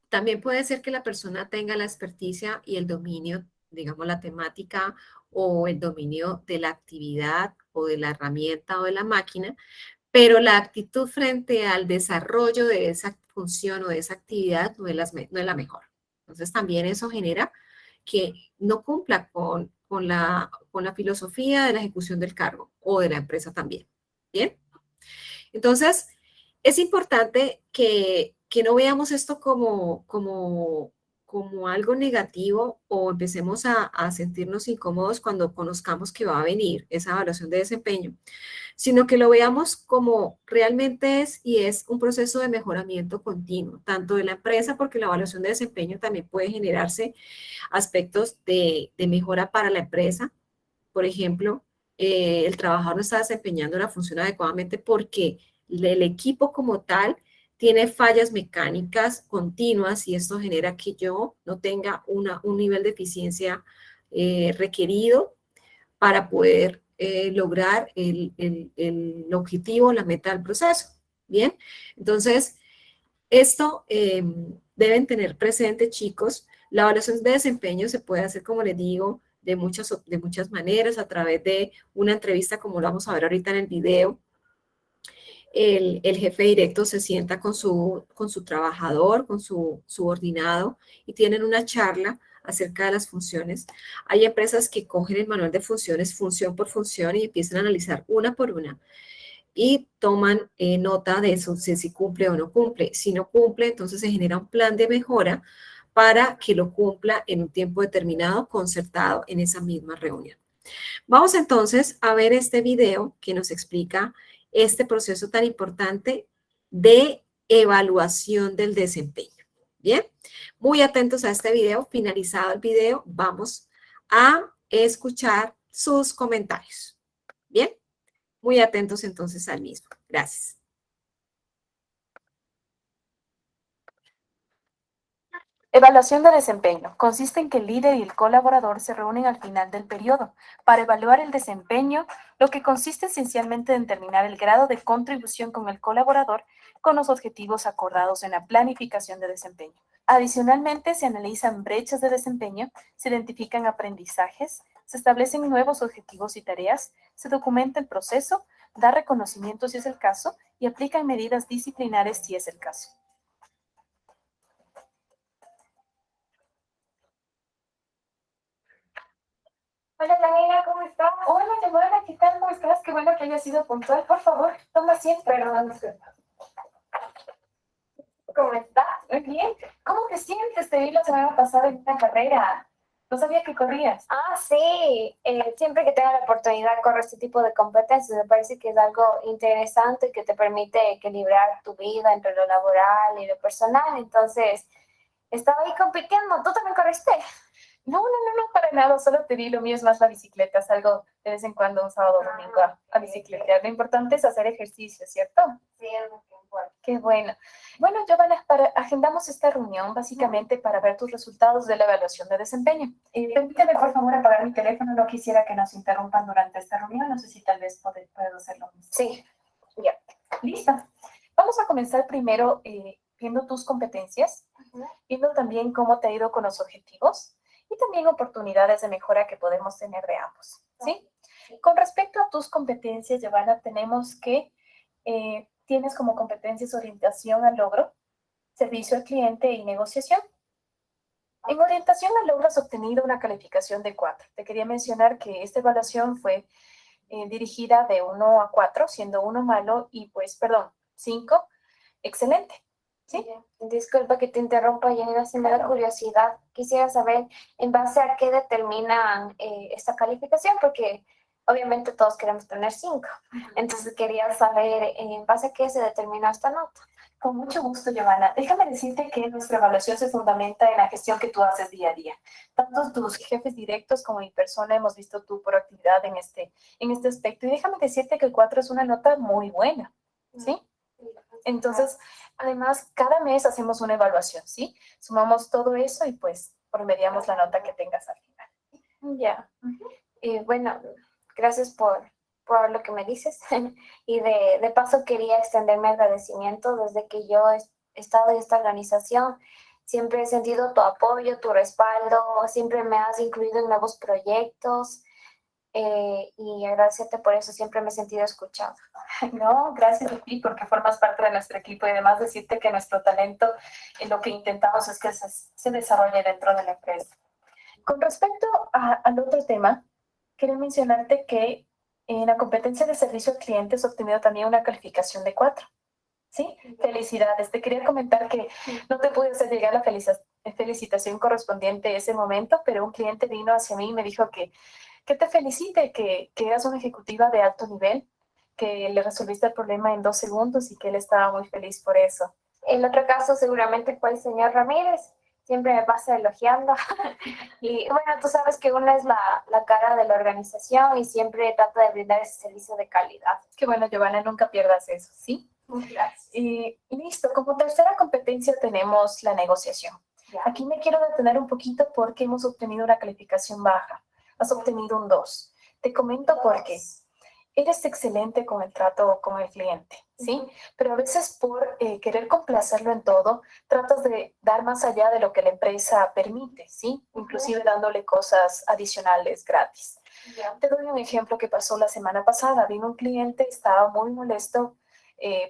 También puede ser que la persona tenga la experticia y el dominio, digamos, la temática o el dominio de la actividad o de la herramienta o de la máquina, pero la actitud frente al desarrollo de esa función o de esa actividad no es la mejor. Entonces también eso genera que no cumpla con la filosofía de la ejecución del cargo o de la empresa también. ¿Bien? Entonces, es importante que no veamos esto como algo negativo o empecemos a sentirnos incómodos cuando conozcamos que va a venir esa evaluación de desempeño, sino que lo veamos como realmente es y es un proceso de mejoramiento continuo, tanto de la empresa, porque la evaluación de desempeño también puede generarse aspectos de mejora para la empresa. Por ejemplo, el trabajador no está desempeñando la función adecuadamente porque el equipo como tal tiene fallas mecánicas continuas y esto genera que yo no tenga un nivel de eficiencia requerido para poder lograr el objetivo, la meta del proceso. Bien, entonces, esto deben tener presente, chicos. La evaluación de desempeño se puede hacer, como les digo, de muchas maneras, a través de una entrevista, como lo vamos a ver ahorita en el video. El jefe directo se sienta con su trabajador, con su subordinado, y tienen una charla acerca de las funciones. Hay empresas que cogen el manual de funciones, función por función, y empiezan a analizar una por una y toman nota de eso, si cumple o no cumple. Si no cumple, entonces se genera un plan de mejora para que lo cumpla en un tiempo determinado, concertado en esa misma reunión. Vamos entonces a ver este video que nos explica este proceso tan importante de evaluación del desempeño. Bien, muy atentos a este video. Finalizado el video, vamos a escuchar sus comentarios. Bien. Muy atentos entonces al mismo. Gracias. Evaluación de desempeño. Consiste en que el líder y el colaborador se reúnen al final del periodo para evaluar el desempeño, lo que consiste esencialmente en determinar el grado de contribución con el colaborador con los objetivos acordados en la planificación de desempeño. Adicionalmente, se analizan brechas de desempeño, se identifican aprendizajes, se establecen nuevos objetivos y tareas, se documenta el proceso, da reconocimiento si es el caso y aplican medidas disciplinarias si es el caso. Hola, Daniela, ¿cómo estás? Hola, Giovanna, ¿qué tal? ¿Cómo estás? Qué bueno que hayas sido puntual. Por favor, toma asiento. Perdón. ¿Cómo estás? Muy bien. ¿Cómo te sientes? Te vi la semana pasada en una carrera. No sabía que corrías. Ah, sí, siempre que tengo la oportunidad corro este tipo de competencias, me parece que es algo interesante que te permite equilibrar tu vida entre lo laboral y lo personal, entonces estaba ahí compitiendo, ¿tú también corriste? No, para nada. Solo te vi. Lo mío es más la bicicleta. Salgo de vez en cuando un sábado o domingo a bicicletear. Lo importante es hacer ejercicio, ¿cierto? Sí, es lo que importa. Qué bueno. Bueno, Giovanna, agendamos esta reunión básicamente para ver tus resultados de la evaluación de desempeño. Permíteme, por favor, apagar mi teléfono. No quisiera que nos interrumpan durante esta reunión. No sé si tal vez puedo hacerlo. Sí, ya. Listo. Vamos a comenzar primero viendo tus competencias, viendo también cómo te ha ido con los objetivos y también oportunidades de mejora que podemos tener de ambos, ¿sí? Con respecto a tus competencias, Giovanna, tenemos que tienes como competencias orientación al logro, servicio al cliente y negociación. En orientación al logro has obtenido una calificación de 4. Te quería mencionar que esta evaluación fue dirigida de 1 a 4, siendo 1 malo y 5 excelente. ¿Sí? Disculpa que te interrumpa, Yanira, si me da curiosidad. Quisiera saber en base a qué determinan esta calificación, porque obviamente todos queremos tener 5. Entonces quería saber en base a qué se determinó esta nota. Con mucho gusto, Giovanna. Déjame decirte que nuestra evaluación se fundamenta en la gestión que tú haces día a día. Tanto tus jefes directos como mi persona hemos visto tu proactividad en este aspecto. Y déjame decirte que el 4 es una nota muy buena, ¿sí? Entonces, además, cada mes hacemos una evaluación, ¿sí? Sumamos todo eso y pues promediamos la nota que tengas al final. Ya. Bueno, gracias por lo que me dices. Y de paso quería extender mi agradecimiento desde que yo he estado en esta organización. Siempre he sentido tu apoyo, tu respaldo, siempre me has incluido en nuevos proyectos y agradecerte por eso, siempre me he sentido escuchado. No, gracias a ti porque formas parte de nuestro equipo y además decirte que nuestro talento en lo que intentamos es que se desarrolle dentro de la empresa. Con respecto al otro tema, quiero mencionarte que en la competencia de servicio al cliente has obtenido también una calificación de 4. ¿Sí? Felicidades. Te quería comentar que no te pude hacer llegar la felicitación correspondiente a ese momento, pero un cliente vino hacia mí y me dijo que te felicite, que eras una ejecutiva de alto nivel, que le resolviste el problema en 2 segundos y que él estaba muy feliz por eso. El otro caso seguramente fue el señor Ramírez. Siempre me pasa elogiando. Y bueno, tú sabes que una es la cara de la organización y siempre trata de brindar ese servicio de calidad. Qué bueno, Giovanna, nunca pierdas eso, ¿sí? Gracias. Y listo, como tercera competencia tenemos la negociación. Ya. Aquí me quiero detener un poquito porque hemos obtenido una calificación baja. Has obtenido un 2. Te comento por qué. Eres excelente con el trato con el cliente, ¿sí? Pero a veces por querer complacerlo en todo, tratas de dar más allá de lo que la empresa permite, ¿sí? Inclusive dándole cosas adicionales gratis. Ya. Te doy un ejemplo que pasó la semana pasada. Vino un cliente, estaba muy molesto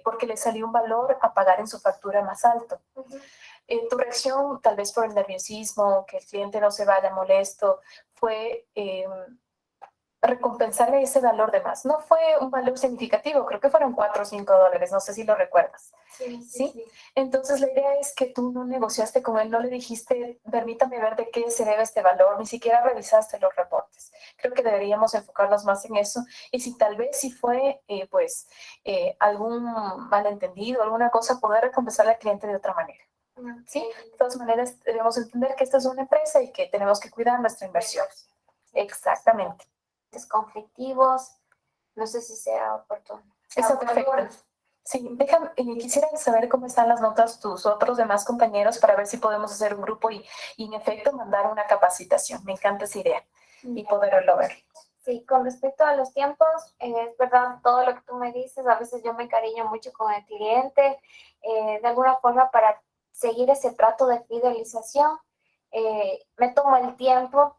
porque le salió un valor a pagar en su factura más alto. Tu reacción, tal vez por el nerviosismo, que el cliente no se vaya molesto, fue recompensarle ese valor de más. No fue un valor significativo, creo que fueron $4 o $5, no sé si lo recuerdas. ¿Sí? Entonces la idea es que tú no negociaste con él, no le dijiste, permítame ver de qué se debe este valor, ni siquiera revisaste los reportes. Creo que deberíamos enfocarnos más en eso. Y si tal vez si fue algún malentendido, alguna cosa, poder recompensarle al cliente de otra manera. ¿Sí? De todas maneras, debemos entender que esta es una empresa y que tenemos que cuidar nuestra inversión. Exactamente. Conflictivos, no sé si sea oportuno. Está perfecto. Sí, déjame, quisiera saber cómo están las notas tus otros demás compañeros para ver si podemos hacer un grupo y en efecto mandar una capacitación. Me encanta esa idea y poderlo ver. Sí, con respecto a los tiempos, es verdad todo lo que tú me dices, a veces yo me encariño mucho con el cliente, de alguna forma para seguir ese trato de fidelización, me tomo el tiempo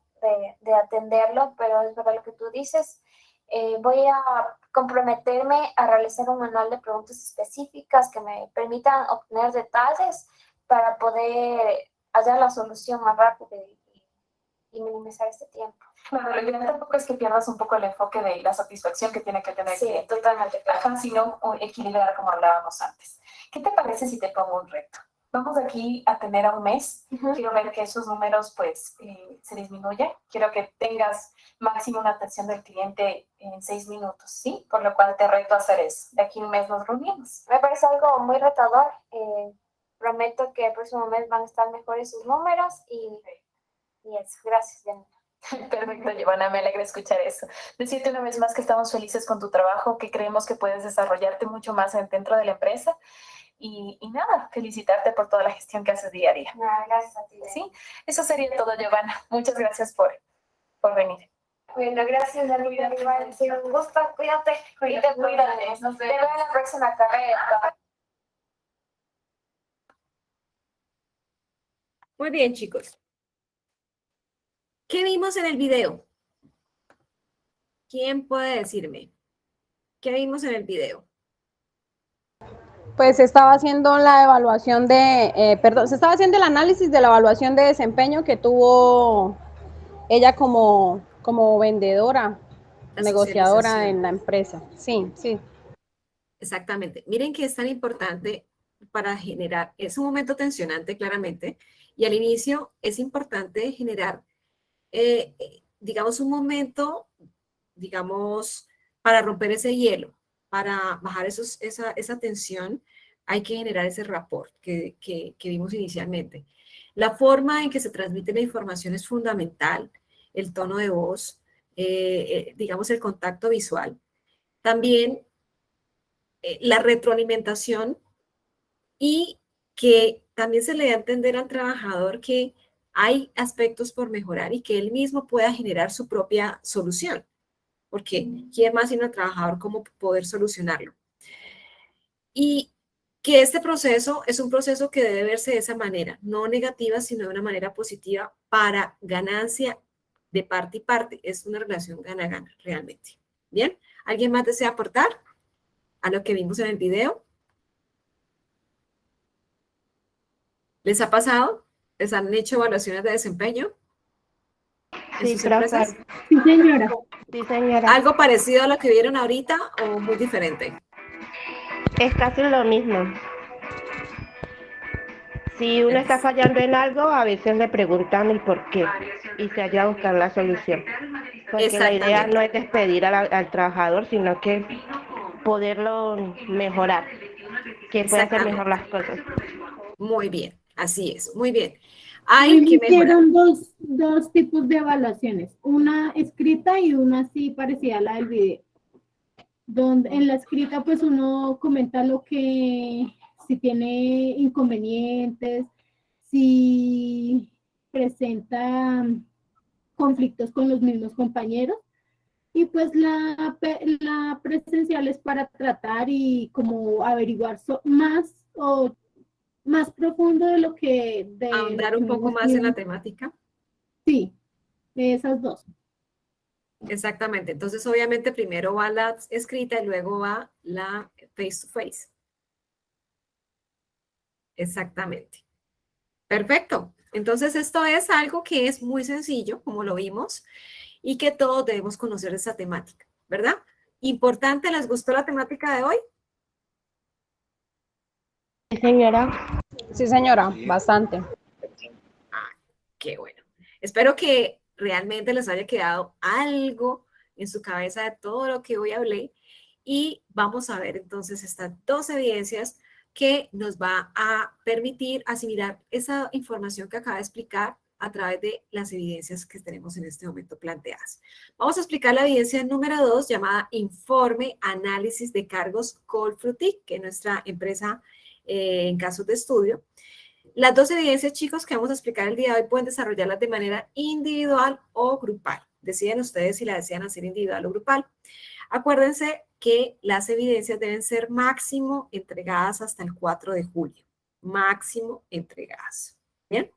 de atenderlo, pero es verdad lo que tú dices. Voy a comprometerme a realizar un manual de preguntas específicas que me permitan obtener detalles para poder hallar la solución más rápido y minimizar este tiempo. Claro, la idea tampoco es que pierdas un poco el enfoque de la satisfacción que tiene que tener el cliente. Totalmente. Ajá, sino equilibrar como hablábamos antes. ¿Qué te parece si te pongo un reto? Vamos aquí a tener a un mes. Quiero ver que esos números pues se disminuyan. Quiero que tengas máximo una atención del cliente en 6 minutos, ¿sí? Por lo cual te reto a hacer eso. De aquí a un mes nos reunimos. Me parece algo muy retador. Prometo que el próximo mes van a estar mejores sus números y eso. Gracias, Janina. Perfecto, Giovanna, me alegra escuchar eso. Decirte una vez más que estamos felices con tu trabajo, que creemos que puedes desarrollarte mucho más dentro de la empresa. Y nada, felicitarte por toda la gestión que haces día a día. Gracias a ti. Sí, eso sería todo, Giovanna. Muchas gracias por venir. Bueno, gracias, Janina. Ha sido un gusto. Cuídate. Cuídate. Te veo en la próxima carrera. Muy bien, chicos. ¿Qué vimos en el video? ¿Quién puede decirme? ¿Qué vimos en el video? Pues se estaba haciendo la evaluación se estaba haciendo el análisis de la evaluación de desempeño que tuvo ella como vendedora, negociadora en la empresa. Sí, sí. Exactamente. Miren que es tan importante para generar, es un momento tensionante claramente, y al inicio es importante generar, digamos, un momento digamos, para romper ese hielo, para bajar esa tensión, hay que generar ese rapport que vimos inicialmente. La forma en que se transmite la información es fundamental, el tono de voz, digamos, el contacto visual. También la retroalimentación y que también se le dé a entender al trabajador que hay aspectos por mejorar y que él mismo pueda generar su propia solución. Porque ¿quién más sino el trabajador cómo poder solucionarlo? Y que este proceso es un proceso que debe verse de esa manera, no negativa, sino de una manera positiva para ganancia de parte y parte. Es una relación gana-gana, realmente. ¿Bien? ¿Alguien más desea aportar a lo que vimos en el video? ¿Les ha pasado? ¿Les han hecho evaluaciones de desempeño en Sí, sus profe. empresas? Sí, señora. Sí, señora. ¿Algo parecido a lo que vieron ahorita o muy diferente? Es casi lo mismo. Si uno está fallando en algo, a veces le preguntan el por qué y se halla a buscar la solución. Porque la idea Exactamente. no es despedir al trabajador, sino que poderlo mejorar, que pueda hacer Exactamente. mejor las cosas. Muy bien, así es, muy bien. A Hay mí que me mejorar. hicieron dos tipos de evaluaciones, una escrita y una así parecida a la del video. Donde en la escrita pues uno comenta lo que, si tiene inconvenientes, si presenta conflictos con los mismos compañeros, y pues la presencial es para tratar y como averiguar más profundo de lo que Ahondar un poco más en la temática. Sí, de esas dos. Exactamente. Entonces, obviamente, primero va la escrita y luego va la face to face. Exactamente. Perfecto. Entonces, esto es algo que es muy sencillo, como lo vimos, y que todos debemos conocer esa temática, ¿verdad? Importante, ¿les gustó la temática de hoy? Sí, señora. Sí, señora, bastante. Qué bueno. Espero que realmente les haya quedado algo en su cabeza de todo lo que hoy hablé y vamos a ver entonces estas dos evidencias que nos va a permitir asimilar esa información que acaba de explicar a través de las evidencias que tenemos en este momento planteadas. Vamos a explicar la evidencia número 2 llamada Informe Análisis de Cargos Colfrutic, que es nuestra empresa en casos de estudio. Las dos evidencias, chicos, que vamos a explicar el día de hoy pueden desarrollarlas de manera individual o grupal. Deciden ustedes si la desean hacer individual o grupal. Acuérdense que las evidencias deben ser máximo entregadas hasta el 4 de julio. Máximo entregadas. ¿Bien?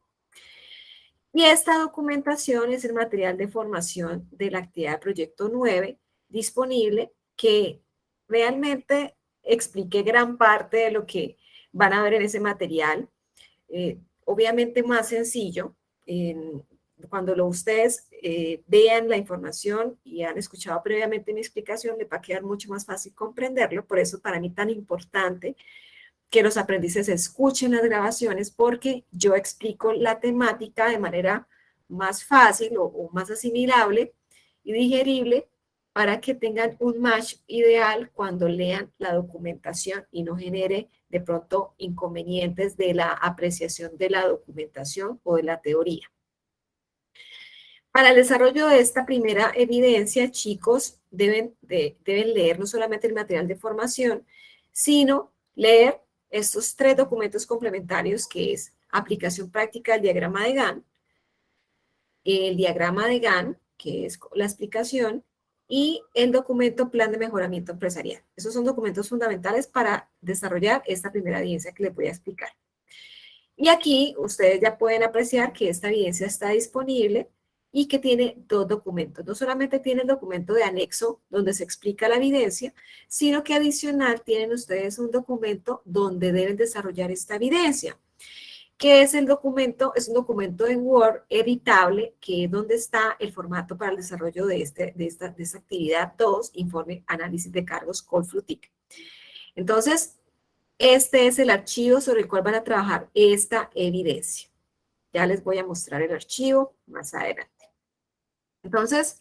Y esta documentación es el material de formación de la actividad de proyecto 9 disponible que realmente expliqué gran parte de lo que van a ver en ese material. Obviamente más sencillo, cuando ustedes vean la información y han escuchado previamente mi explicación, les va a quedar mucho más fácil comprenderlo. Por eso para mí tan importante que los aprendices escuchen las grabaciones porque yo explico la temática de manera más fácil o más asimilable y digerible para que tengan un match ideal cuando lean la documentación y no genere de pronto inconvenientes de la apreciación de la documentación o de la teoría. Para el desarrollo de esta primera evidencia, chicos, deben leer no solamente el material de formación, sino leer estos 3 documentos complementarios que es aplicación práctica del diagrama de Gantt, el diagrama de Gantt, que es la explicación, y el documento Plan de Mejoramiento Empresarial. Esos son documentos fundamentales para desarrollar esta primera evidencia que les voy a explicar. Y aquí ustedes ya pueden apreciar que esta evidencia está disponible y que tiene 2 documentos. No solamente tiene el documento de anexo donde se explica la evidencia, sino que adicional tienen ustedes un documento donde deben desarrollar esta evidencia. ¿Qué es el documento? Es un documento en Word editable, que es donde está el formato para el desarrollo de esta actividad 2, Informe Análisis de Cargos Colfrutic. Entonces, este es el archivo sobre el cual van a trabajar esta evidencia. Ya les voy a mostrar el archivo más adelante. Entonces,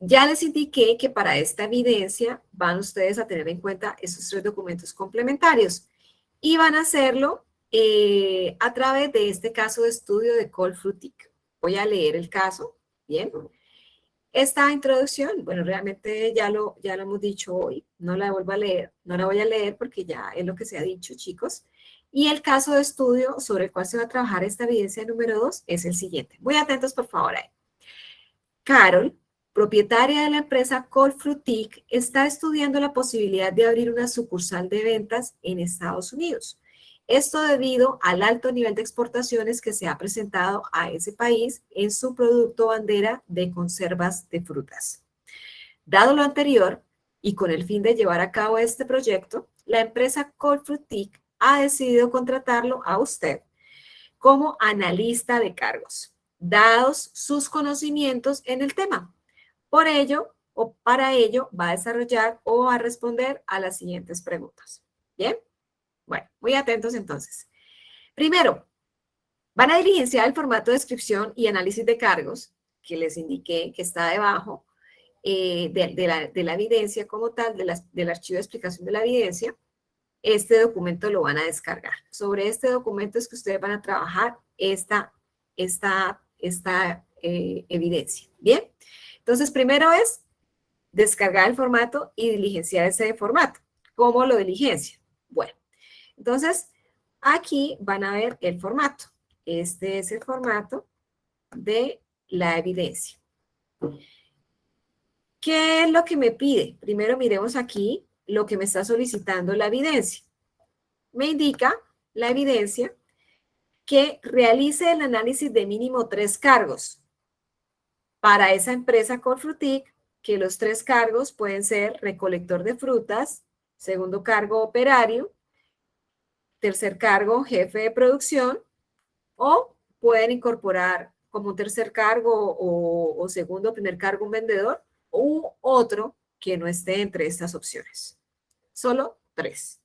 Ya les indiqué que para esta evidencia van ustedes a tener en cuenta esos 3 documentos complementarios y van a hacerlo a través de este caso de estudio de Colfrutic. Voy a leer el caso, ¿bien? Esta introducción, bueno, realmente ya lo hemos dicho hoy, no la vuelvo a leer, no la voy a leer porque ya es lo que se ha dicho, chicos. Y el caso de estudio sobre el cual se va a trabajar esta evidencia número 2 es el siguiente. Muy atentos, por favor, ahí. Carol, propietaria de la empresa Colfrutic, está estudiando la posibilidad de abrir una sucursal de ventas en Estados Unidos. Esto debido al alto nivel de exportaciones que se ha presentado a ese país en su producto bandera de conservas de frutas. Dado lo anterior, y con el fin de llevar a cabo este proyecto, la empresa Colfrutic ha decidido contratarlo a usted como analista de cargos, dados sus conocimientos en el tema. Por ello, o para ello, va a desarrollar o a responder a las siguientes preguntas. ¿Bien? Bueno, muy atentos entonces. Primero, van a diligenciar el formato de descripción y análisis de cargos, que les indiqué que está debajo de la evidencia como tal, del archivo de explicación de la evidencia. Este documento lo van a descargar. Sobre este documento es que ustedes van a trabajar esta evidencia. ¿Bien? Entonces, primero es descargar el formato y diligenciar ese formato. ¿Cómo lo diligencia? Bueno, entonces, aquí van a ver el formato. Este es el formato de la evidencia. ¿Qué es lo que me pide? Primero miremos aquí lo que me está solicitando la evidencia. Me indica la evidencia que realice el análisis de mínimo 3 cargos. Para esa empresa Colfrutic, que los 3 cargos pueden ser recolector de frutas, segundo cargo operario, tercer cargo jefe de producción, o pueden incorporar como un tercer cargo o segundo o primer cargo un vendedor u otro que no esté entre estas opciones. Solo 3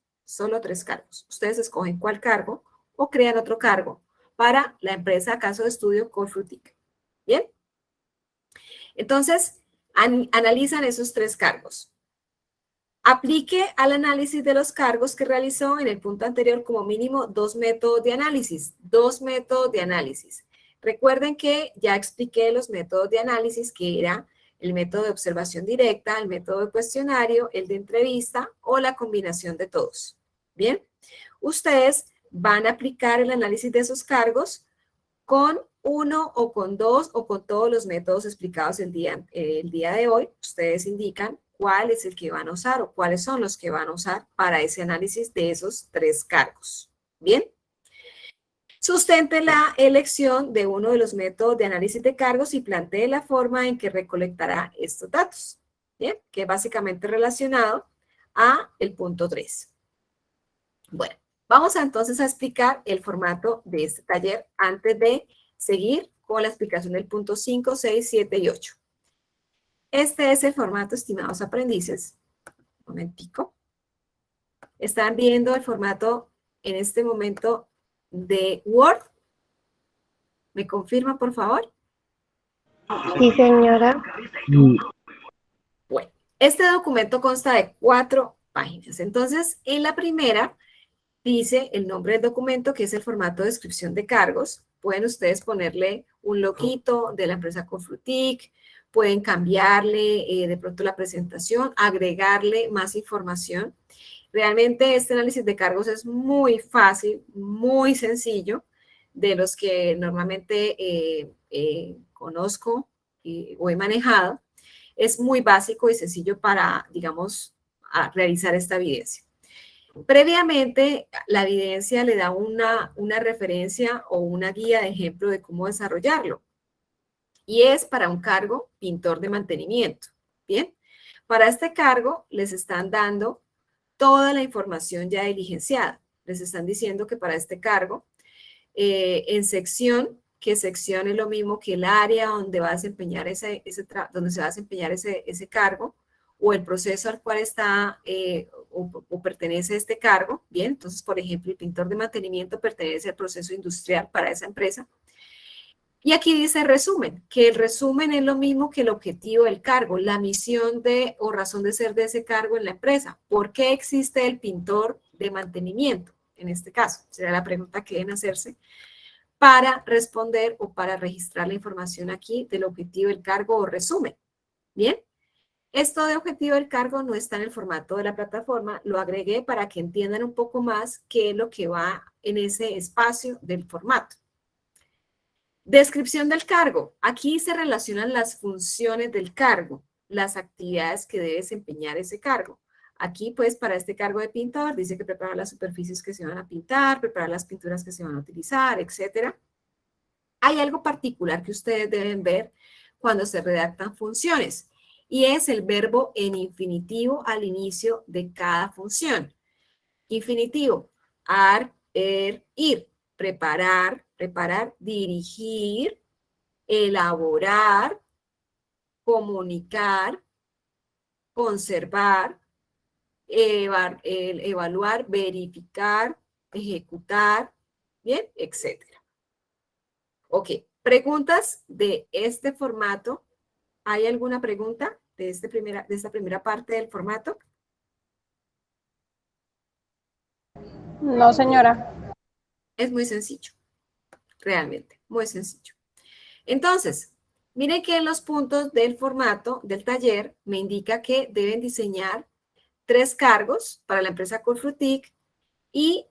cargos. Ustedes escogen cuál cargo o crean otro cargo para la empresa caso de estudio Colfrutic. ¿Bien? Entonces, analizan esos 3 cargos. Aplique al análisis de los cargos que realizó en el punto anterior como mínimo 2 métodos de análisis. 2 métodos de análisis. Recuerden que ya expliqué los métodos de análisis, que era el método de observación directa, el método de cuestionario, el de entrevista o la combinación de todos. Bien, ustedes van a aplicar el análisis de esos cargos con 1 o con 2 o con todos los métodos explicados el día de hoy. Ustedes indican cuál es el que van a usar o cuáles son los que van a usar para ese análisis de esos 3 cargos. Bien. Sustente la elección de uno de los métodos de análisis de cargos y plantee la forma en que recolectará estos datos. Bien, que es básicamente relacionado a el punto 3. Bueno, vamos entonces a explicar el formato de este taller antes de seguir con la explicación del punto 5, 6, 7 y 8. Este es el formato, estimados aprendices. Un momentico. Están viendo el formato en este momento de Word. ¿Me confirma, por favor? Sí, señora. Bueno, este documento consta de 4 páginas. Entonces, en la primera dice el nombre del documento, que es el formato de descripción de cargos. Pueden ustedes ponerle un loguito de la empresa Colfrutic, pueden cambiarle de pronto la presentación, agregarle más información. Realmente este análisis de cargos es muy fácil, muy sencillo, de los que normalmente conozco o he manejado. Es muy básico y sencillo para, digamos, realizar esta evidencia. Previamente, la evidencia le da una referencia o una guía de ejemplo de cómo desarrollarlo. Y es para un cargo pintor de mantenimiento. Bien, para este cargo les están dando toda la información ya diligenciada. Les están diciendo que para este cargo, en sección, que sección es lo mismo que el área donde va a desempeñar donde se va a desempeñar ese cargo, o el proceso al cual está o pertenece este cargo. Bien, entonces, por ejemplo, el pintor de mantenimiento pertenece al proceso industrial para esa empresa. Y aquí dice resumen, que el resumen es lo mismo que el objetivo del cargo, la misión de o razón de ser de ese cargo en la empresa. ¿Por qué existe el pintor de mantenimiento? En este caso, será la pregunta que deben hacerse para responder o para registrar la información aquí del objetivo del cargo o resumen. ¿Bien? Esto de objetivo del cargo no está en el formato de la plataforma, lo agregué para que entiendan un poco más qué es lo que va en ese espacio del formato. Descripción del cargo. Aquí se relacionan las funciones del cargo, las actividades que debe desempeñar ese cargo. Aquí, pues, para este cargo de pintor, dice que prepara las superficies que se van a pintar, preparar las pinturas que se van a utilizar, etc. Hay algo particular que ustedes deben ver cuando se redactan funciones, y es el verbo en infinitivo al inicio de cada función. Infinitivo, ir, preparar, dirigir, elaborar, comunicar, conservar, evaluar, verificar, ejecutar, ¿bien? Etcétera. Ok, preguntas de este formato. ¿Hay alguna pregunta de esta primera parte del formato? No, señora. Es muy sencillo, realmente, muy sencillo. Entonces, miren que en los puntos del formato del taller me indica que deben diseñar 3 cargos para la empresa Colfrutic y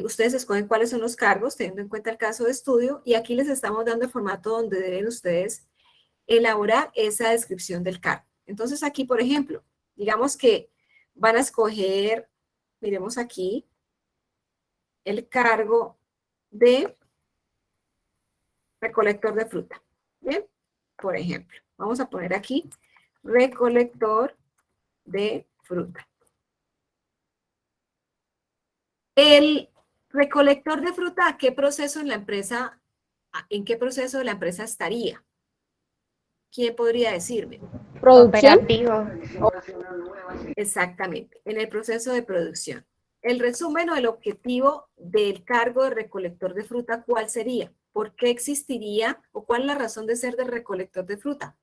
ustedes escogen cuáles son los cargos, teniendo en cuenta el caso de estudio, y aquí les estamos dando el formato donde deben ustedes elaborar esa descripción del cargo. Entonces aquí, por ejemplo, digamos que van a escoger, miremos aquí, el cargo de recolector de fruta. Bien, por ejemplo, vamos a poner aquí recolector de fruta. El recolector de fruta, ¿a qué proceso en la empresa, en qué proceso de la empresa estaría? ¿Quién podría decirme? ¿Producción? Operativo. Exactamente, en el proceso de producción. El resumen o el objetivo del cargo de recolector de fruta, ¿cuál sería? ¿Por qué existiría o cuál es la razón de ser del recolector de fruta?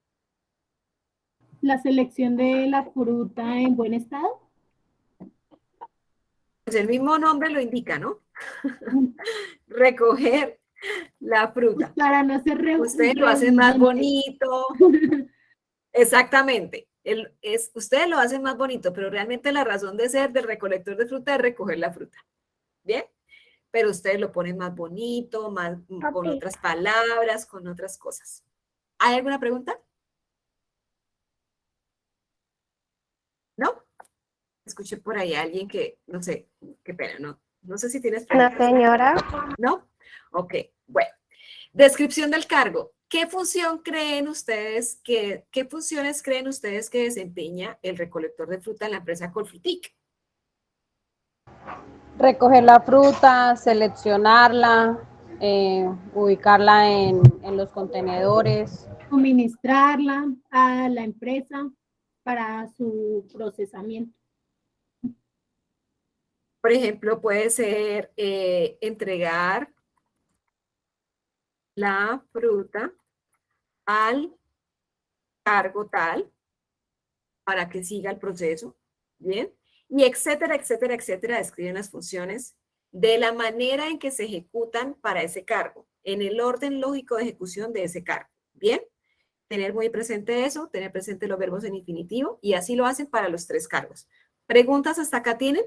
La selección de la fruta en buen estado. Pues el mismo nombre lo indica, ¿no? Recoger la fruta. Para no ser Ustedes lo hacen más bonito. Exactamente. Ustedes lo hacen más bonito, pero realmente la razón de ser del recolector de fruta es recoger la fruta. ¿Bien? Pero ustedes lo ponen más bonito, más, con otras palabras, con otras cosas. ¿Hay alguna pregunta? ¿No? Escuché por ahí a alguien que, no sé, qué pena, no sé si tienes preguntas. No, señora. ¿No? Ok, bueno. Descripción del cargo. ¿Qué funciones creen ustedes que desempeña el recolector de fruta en la empresa Colfrutic? Recoger la fruta, seleccionarla, ubicarla en los contenedores. Suministrarla a la empresa para su procesamiento. Por ejemplo, puede ser entregar la fruta al cargo tal para que siga el proceso, ¿bien? Y etcétera, etcétera, etcétera, describen las funciones de la manera en que se ejecutan para ese cargo, en el orden lógico de ejecución de ese cargo, ¿bien? Tener muy presente eso, tener presente los verbos en infinitivo, y así lo hacen para los 3 cargos. ¿Preguntas hasta acá tienen?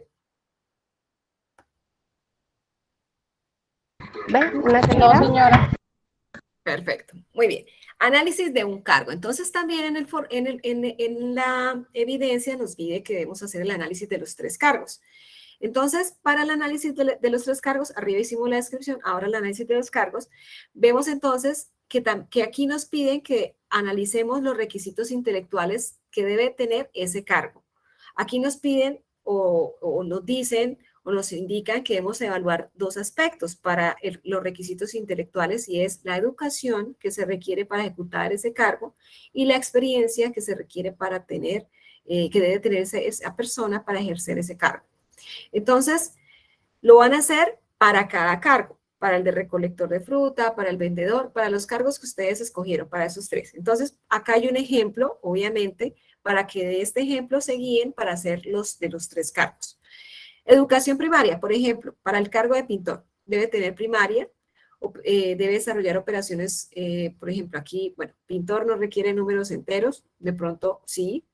¿Ven? Una No, señora. señora. Perfecto, muy bien. Análisis de un cargo. Entonces también en la evidencia nos pide que debemos hacer el análisis de los 3 cargos. Entonces, para el análisis de los 3 cargos, arriba hicimos la descripción, ahora el análisis de los cargos, vemos entonces que aquí nos piden que analicemos los requisitos intelectuales que debe tener ese cargo. Aquí nos piden o nos dicen o nos indican que debemos evaluar 2 aspectos para los requisitos intelectuales, y es la educación que se requiere para ejecutar ese cargo y la experiencia que se requiere para tener, que debe tener esa persona para ejercer ese cargo. Entonces, lo van a hacer para cada cargo. para el de recolector de fruta, para el vendedor, para los cargos que ustedes escogieron, para esos tres. Entonces, acá hay un ejemplo, obviamente, para que de este ejemplo se guíen para hacer los de los tres cargos. Educación primaria, por ejemplo, para el cargo de pintor, debe tener primaria, debe desarrollar operaciones, por ejemplo, aquí, bueno, pintor no requiere números enteros, de pronto sí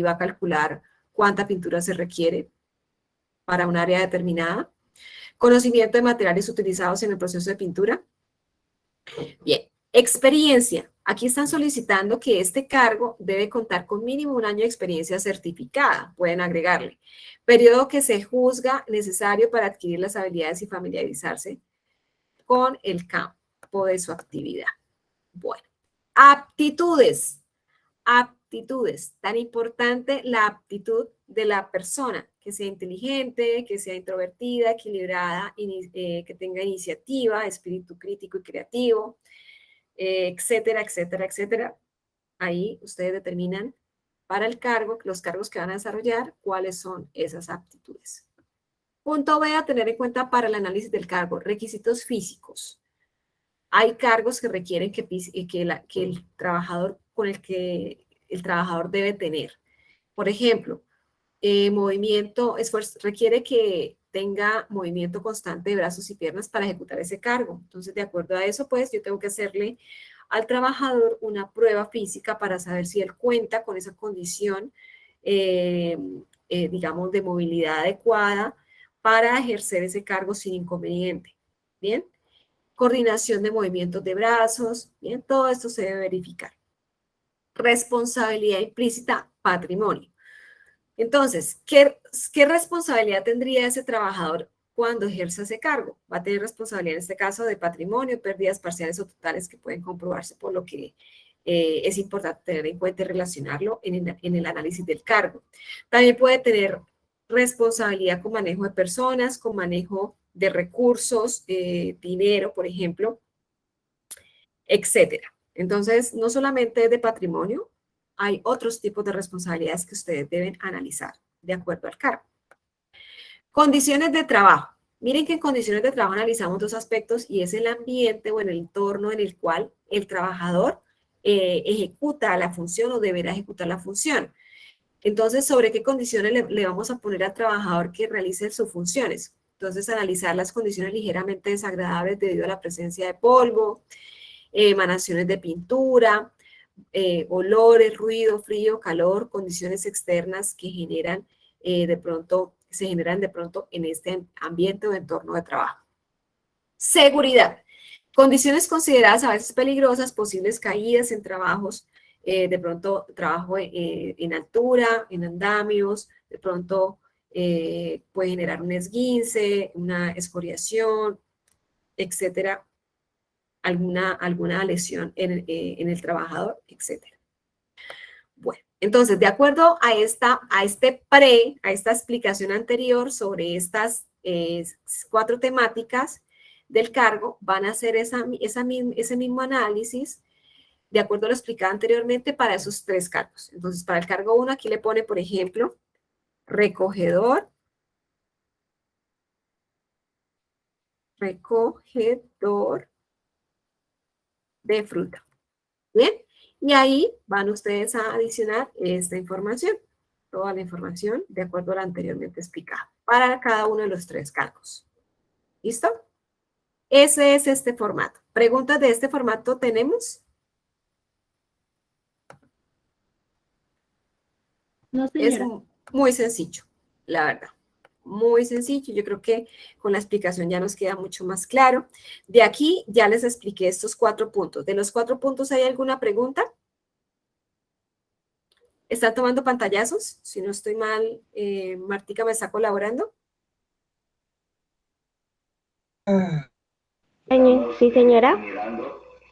va a calcular cuánta pintura se requiere para un área determinada. Conocimiento de materiales utilizados en el proceso de pintura. Bien, experiencia. Aquí están solicitando que este cargo debe contar con mínimo 1 año de experiencia certificada, pueden agregarle. Periodo que se juzga necesario para adquirir las habilidades y familiarizarse con el campo de su actividad. Bueno, aptitudes. Aptitudes. Tan importante la aptitud de la persona, que sea inteligente, que sea introvertida, equilibrada, que tenga iniciativa, espíritu crítico y creativo, etcétera, etcétera, etcétera. Ahí ustedes determinan para el cargo, los cargos que van a desarrollar, cuáles son esas aptitudes. Punto B a tener en cuenta para el análisis del cargo, requisitos físicos. Hay cargos que requieren que el trabajador con el que el trabajador debe tener. Por ejemplo, movimiento, esfuerzo, requiere que tenga movimiento constante de brazos y piernas para ejecutar ese cargo. Entonces, de acuerdo a eso, pues, yo tengo que hacerle al trabajador una prueba física para saber si él cuenta con esa condición, digamos, de movilidad adecuada para ejercer ese cargo sin inconveniente. ¿Bien? Coordinación de movimientos de brazos, bien, todo esto se debe verificar. Responsabilidad implícita, patrimonio. Entonces, ¿qué responsabilidad tendría ese trabajador cuando ejerza ese cargo? Va a tener responsabilidad en este caso de patrimonio, pérdidas parciales o totales que pueden comprobarse, por lo que es importante tener en cuenta y relacionarlo en el análisis del cargo. También puede tener responsabilidad con manejo de personas, con manejo de recursos, dinero, por ejemplo, etcétera. Entonces, no solamente es de patrimonio, hay otros tipos de responsabilidades que ustedes deben analizar de acuerdo al cargo. Condiciones de trabajo. Miren que en condiciones de trabajo analizamos dos aspectos y es el ambiente o el entorno en el cual el trabajador ejecuta la función o deberá ejecutar la función. Entonces, ¿sobre qué condiciones le vamos a poner al trabajador que realice sus funciones? Entonces, analizar las condiciones ligeramente desagradables debido a la presencia de polvo, emanaciones de pintura, olores, ruido, frío, calor, condiciones externas que se generan de pronto en este ambiente o entorno de trabajo. Seguridad. Condiciones consideradas a veces peligrosas, posibles caídas en trabajos, de pronto trabajo en altura, en andamios, de pronto puede generar un esguince, una escoriación, etcétera, alguna lesión en el trabajador, etcétera. Bueno, entonces, de acuerdo a esta explicación anterior sobre estas 4 temáticas del cargo, van a hacer ese mismo análisis de acuerdo a lo explicado anteriormente para esos 3 cargos. Entonces, para el cargo 1, aquí le pone, por ejemplo, recogedor de fruta. Bien, y ahí van ustedes a adicionar esta información, toda la información de acuerdo a lo anteriormente explicado, para cada uno de los 3 cargos. ¿Listo? Ese es este formato. ¿Preguntas de este formato tenemos? No, señora. Es muy sencillo, la verdad. Muy sencillo. Yo creo que con la explicación ya nos queda mucho más claro. De aquí ya les expliqué estos 4 puntos. ¿De los 4 puntos hay alguna pregunta? ¿Están tomando pantallazos? Si no estoy mal, Martica me está colaborando. Sí, señora.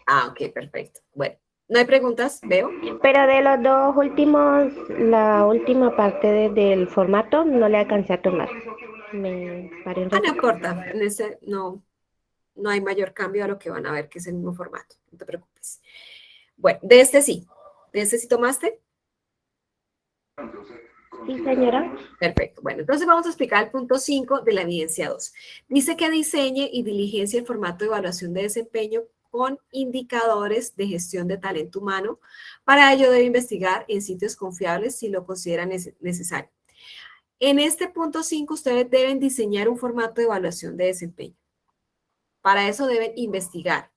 Ah, ok, perfecto. Bueno, no hay preguntas, veo. Pero de los 2 últimos, la última parte del formato no le alcancé a tomar. Me paré un Ah, no ratito. importa. En ese no hay mayor cambio a lo que van a ver, que es el mismo formato. No te preocupes. Bueno, de este sí. ¿De este sí tomaste? Sí, señora. Perfecto. Bueno, entonces vamos a explicar el punto 5 de la evidencia 2. Dice que diseñe y diligencie el formato de evaluación de desempeño con indicadores de gestión de talento humano. Para ello debe investigar en sitios confiables si lo considera necesario. En este punto 5 ustedes deben diseñar un formato de evaluación de desempeño. Para eso deben investigar.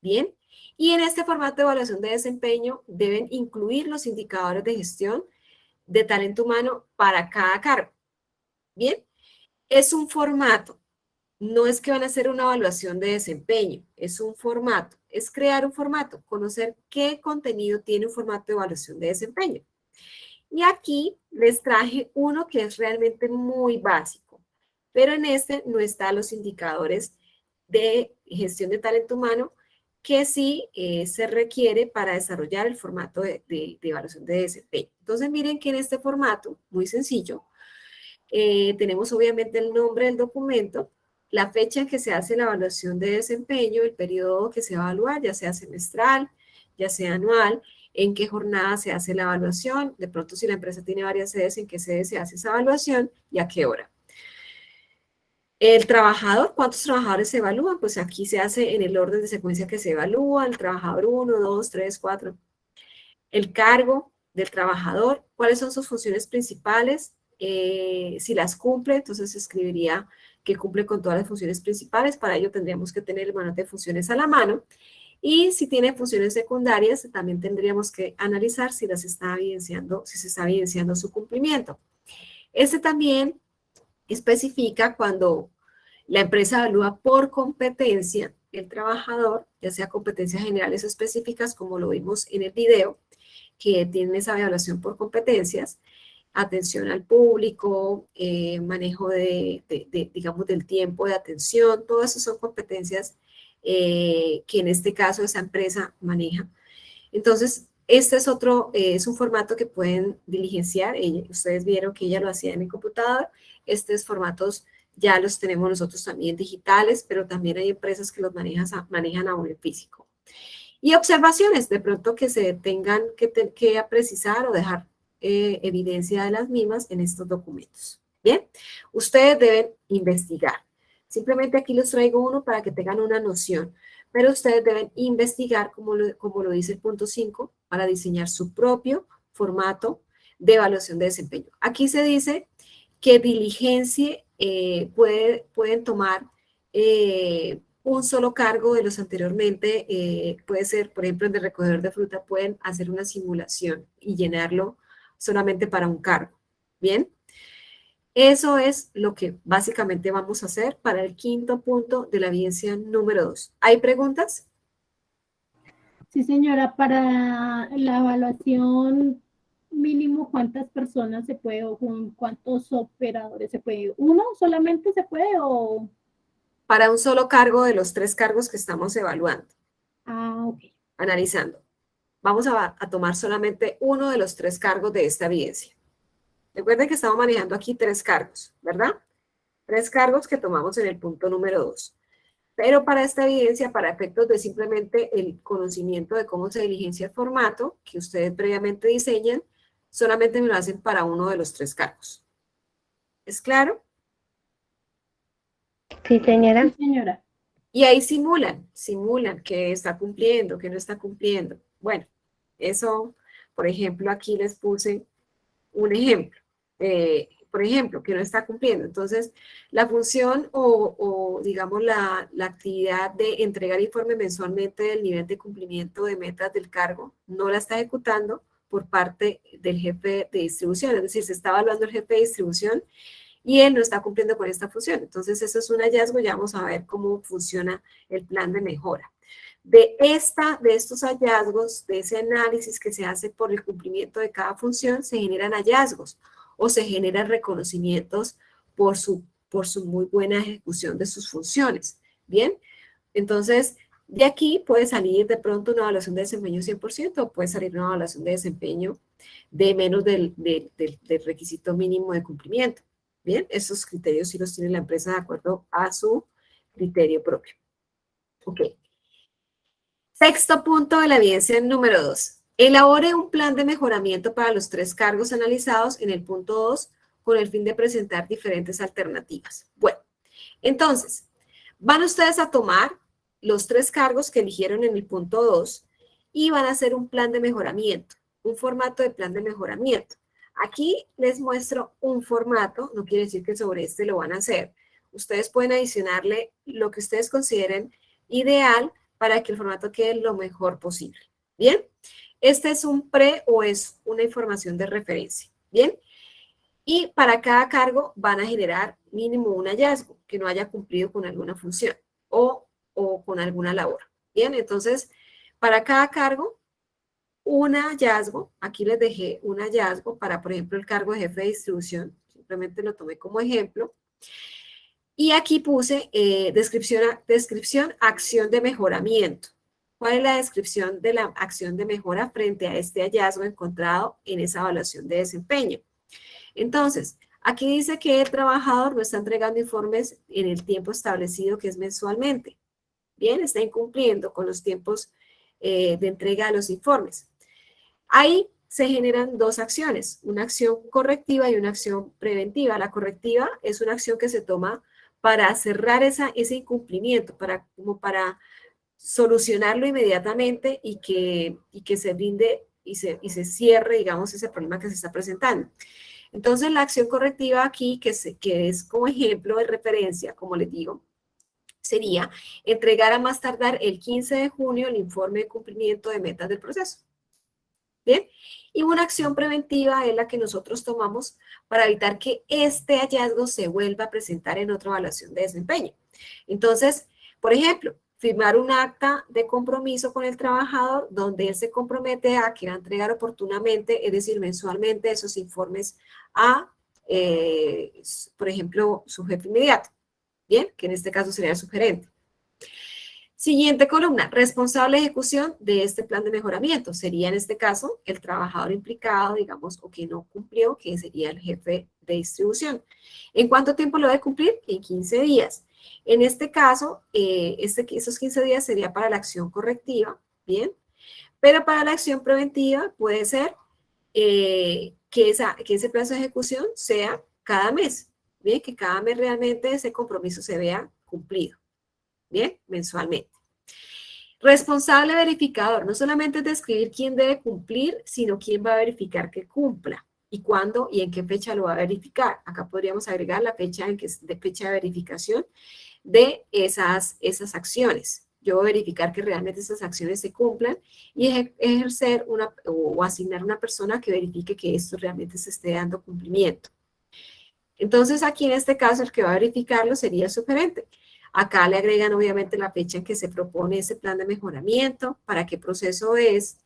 ¿Bien? Y en este formato de evaluación de desempeño deben incluir los indicadores de gestión de talento humano para cada cargo. Bien, es un formato, no es que van a hacer una evaluación de desempeño, es un formato, es crear un formato, conocer qué contenido tiene un formato de evaluación de desempeño. Y aquí les traje uno que es realmente muy básico, pero en este no están los indicadores de gestión de talento humano que sí se requiere para desarrollar el formato de evaluación de desempeño. Entonces miren que en este formato, muy sencillo, tenemos obviamente el nombre del documento, la fecha en que se hace la evaluación de desempeño, el periodo que se va a evaluar, ya sea semestral, ya sea anual, en qué jornada se hace la evaluación, de pronto si la empresa tiene varias sedes, en qué sede se hace esa evaluación y a qué hora. El trabajador, ¿cuántos trabajadores se evalúan? Pues aquí se hace en el orden de secuencia que se evalúa, el trabajador 1, 2, 3, 4. El cargo del trabajador, ¿cuáles son sus funciones principales? Si las cumple, entonces escribiría que cumple con todas las funciones principales. Para ello tendríamos que tener el manual de funciones a la mano. Y si tiene funciones secundarias, también tendríamos que analizar si las está evidenciando, si se está evidenciando su cumplimiento. Este también especifica cuando la empresa evalúa por competencia el trabajador, ya sea competencias generales o específicas, como lo vimos en el video, que tienen esa evaluación por competencias, atención al público, manejo digamos, del tiempo de atención, todas esas son competencias que en este caso esa empresa maneja. Entonces, este es es un formato que pueden diligenciar. Ustedes vieron que ella lo hacía en el computador. Estos formatos ya los tenemos nosotros también digitales, pero también hay empresas que los manejan aún en físico. Y observaciones, de pronto que se tengan que precisar o dejar evidencia de las mismas en estos documentos. Bien, ustedes deben investigar. Simplemente aquí les traigo uno para que tengan una noción, pero ustedes deben investigar, como lo dice el punto 5, para diseñar su propio formato de evaluación de desempeño. Aquí se dice que diligencie, pueden tomar un solo cargo de los anteriormente, puede ser, por ejemplo, el de recogedor de fruta, pueden hacer una simulación y llenarlo solamente para un cargo. ¿Bien? Eso es lo que básicamente vamos a hacer para el quinto punto de la evidencia número 2. ¿Hay preguntas? Sí, señora, para la evaluación mínimo, ¿cuántas personas se puede o con cuántos operadores se puede? ¿Uno solamente se puede o...? Para un solo cargo de los 3 cargos que estamos evaluando. Ah, ok. Analizando. Vamos a tomar solamente uno de los 3 cargos de esta evidencia. Recuerden que estamos manejando aquí 3 cargos, ¿verdad? 3 cargos que tomamos en el punto número 2. Pero para esta evidencia, para efectos de simplemente el conocimiento de cómo se diligencia el formato que ustedes previamente diseñan, solamente me lo hacen para uno de los 3 cargos. ¿Es claro? Sí, señora. Sí, señora. Y ahí simulan que está cumpliendo, que no está cumpliendo. Bueno, eso, por ejemplo, aquí les puse un ejemplo. Por ejemplo, que no está cumpliendo. Entonces, la función o digamos, la actividad de entregar informe mensualmente del nivel de cumplimiento de metas del cargo no la está ejecutando por parte del jefe de distribución. Es decir, se está evaluando el jefe de distribución y él no está cumpliendo con esta función. Entonces, eso es un hallazgo. Ya vamos a ver cómo funciona el plan de mejora. De estos hallazgos, de ese análisis que se hace por el cumplimiento de cada función, se generan hallazgos o se generan reconocimientos por su muy buena ejecución de sus funciones. Bien, entonces, de aquí puede salir de pronto una evaluación de desempeño 100% o puede salir una evaluación de desempeño de menos del requisito mínimo de cumplimiento. Bien, esos criterios sí los tiene la empresa de acuerdo a su criterio propio. Ok. Sexto punto de la evidencia número 2. Elabore un plan de mejoramiento para los 3 cargos analizados en el punto 2 con el fin de presentar diferentes alternativas. Bueno, entonces, van ustedes a tomar los 3 cargos que eligieron en el punto 2 y van a hacer un plan de mejoramiento, un formato de plan de mejoramiento. Aquí les muestro un formato, no quiere decir que sobre este lo van a hacer. Ustedes pueden adicionarle lo que ustedes consideren ideal para que el formato quede lo mejor posible. ¿Bien? Este es un pre o es una información de referencia. ¿Bien? Y para cada cargo van a generar mínimo un hallazgo que no haya cumplido con alguna función o con alguna labor. Bien, entonces, para cada cargo, un hallazgo. Aquí les dejé un hallazgo para, por ejemplo, el cargo de jefe de distribución. Simplemente lo tomé como ejemplo. Y aquí puse descripción, acción de mejoramiento. ¿Cuál es la descripción de la acción de mejora frente a este hallazgo encontrado en esa evaluación de desempeño? Entonces, aquí dice que el trabajador no está entregando informes en el tiempo establecido, que es mensualmente. Bien, está incumpliendo con los tiempos de entrega de los informes. Ahí se generan 2 acciones, una acción correctiva y una acción preventiva. La correctiva es una acción que se toma para cerrar ese incumplimiento, para solucionarlo inmediatamente y que se brinde y se cierre, digamos, ese problema que se está presentando. Entonces, la acción correctiva aquí, que es como ejemplo de referencia, como les digo, sería entregar a más tardar el 15 de junio el informe de cumplimiento de metas del proceso. ¿Bien? Y una acción preventiva es la que nosotros tomamos para evitar que este hallazgo se vuelva a presentar en otra evaluación de desempeño. Entonces, por ejemplo, firmar un acta de compromiso con el trabajador donde él se compromete a que va a entregar oportunamente, es decir, mensualmente, esos informes a, por ejemplo, su jefe inmediato. Bien, que en este caso sería el subgerente. Siguiente columna, responsable de ejecución de este plan de mejoramiento. Sería en este caso el trabajador implicado, digamos, o que no cumplió, que sería el jefe de distribución. ¿En cuánto tiempo lo debe cumplir? En 15 días. En este caso, esos 15 días sería para la acción correctiva, ¿bien? Pero para la acción preventiva puede ser que ese plazo de ejecución sea cada mes, ¿bien? Que cada mes realmente ese compromiso se vea cumplido, ¿bien? Mensualmente. Responsable verificador, no solamente es describir quién debe cumplir, sino quién va a verificar que cumpla y cuándo y en qué fecha lo va a verificar. Acá podríamos agregar la fecha fecha de verificación de esas acciones. Yo voy a verificar que realmente esas acciones se cumplan y ejercer o asignar una persona que verifique que esto realmente se esté dando cumplimiento. Entonces, aquí en este caso, el que va a verificarlo sería el subgerente. Acá le agregan obviamente la fecha en que se propone ese plan de mejoramiento, para qué proceso es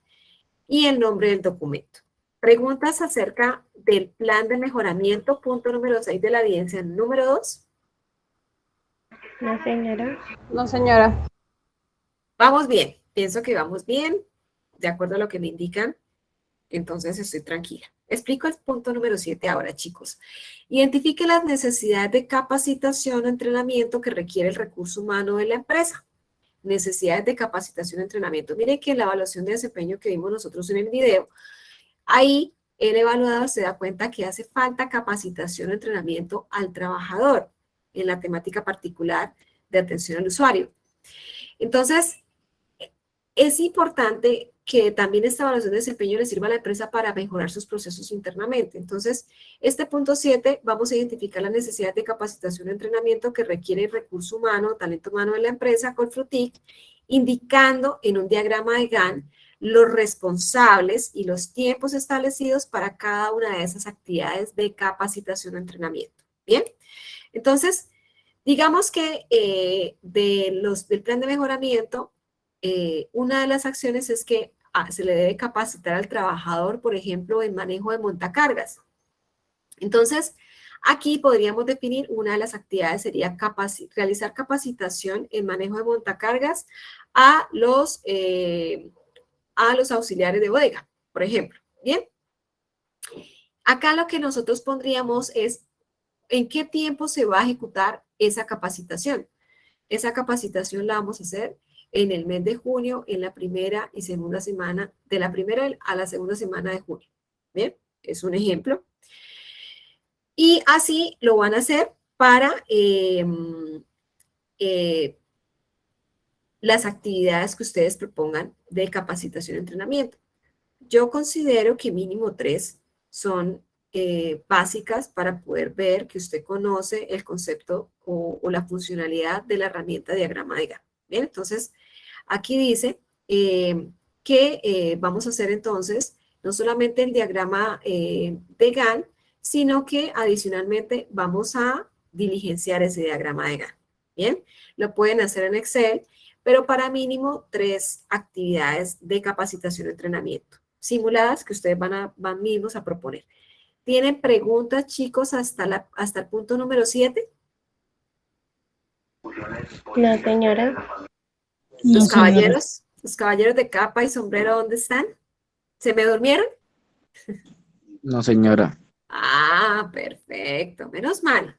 y el nombre del documento. Preguntas acerca del plan de mejoramiento, punto número 6 de la evidencia número 2. No, señora. No, señora. Vamos bien, pienso que vamos bien, de acuerdo a lo que me indican, entonces estoy tranquila. Explico el punto número 7 ahora, chicos. Identifique las necesidades de capacitación o entrenamiento que requiere el recurso humano de la empresa. Necesidades de capacitación o entrenamiento. Miren que en la evaluación de desempeño que vimos nosotros en el video, ahí el evaluador se da cuenta que hace falta capacitación o entrenamiento al trabajador en la temática particular de atención al usuario. Entonces, es importante que también esta evaluación de desempeño le sirva a la empresa para mejorar sus procesos internamente. Entonces, este punto 7, vamos a identificar la necesidad de capacitación y entrenamiento que requiere el recurso humano, talento humano de la empresa, Colfrutic, indicando en un diagrama de Gantt los responsables y los tiempos establecidos para cada una de esas actividades de capacitación o entrenamiento. ¿Bien? Entonces, digamos que del plan de mejoramiento, una de las acciones es que se le debe capacitar al trabajador, por ejemplo, en manejo de montacargas. Entonces, aquí podríamos definir una de las actividades sería realizar capacitación en manejo de montacargas a los auxiliares de bodega, por ejemplo. Bien. Acá lo que nosotros pondríamos es en qué tiempo se va a ejecutar esa capacitación. Esa capacitación la vamos a hacer en el mes de junio, en la primera y segunda semana, de la primera a la segunda semana de junio. ¿Bien? Es un ejemplo. Y así lo van a hacer para las actividades que ustedes propongan de capacitación y entrenamiento. Yo considero que mínimo 3 son básicas para poder ver que usted conoce el concepto o la funcionalidad de la herramienta diagrama de Gantt. Bien, entonces aquí dice que vamos a hacer entonces no solamente el diagrama de Gantt, sino que adicionalmente vamos a diligenciar ese diagrama de Gantt. Bien, lo pueden hacer en Excel, pero para mínimo 3 actividades de capacitación y entrenamiento simuladas que ustedes van mismos a proponer. ¿Tienen preguntas, chicos, hasta el punto número 7? No, señora. Los caballeros de capa y sombrero, ¿dónde están? ¿Se me durmieron? No, señora. Ah, perfecto, menos mal.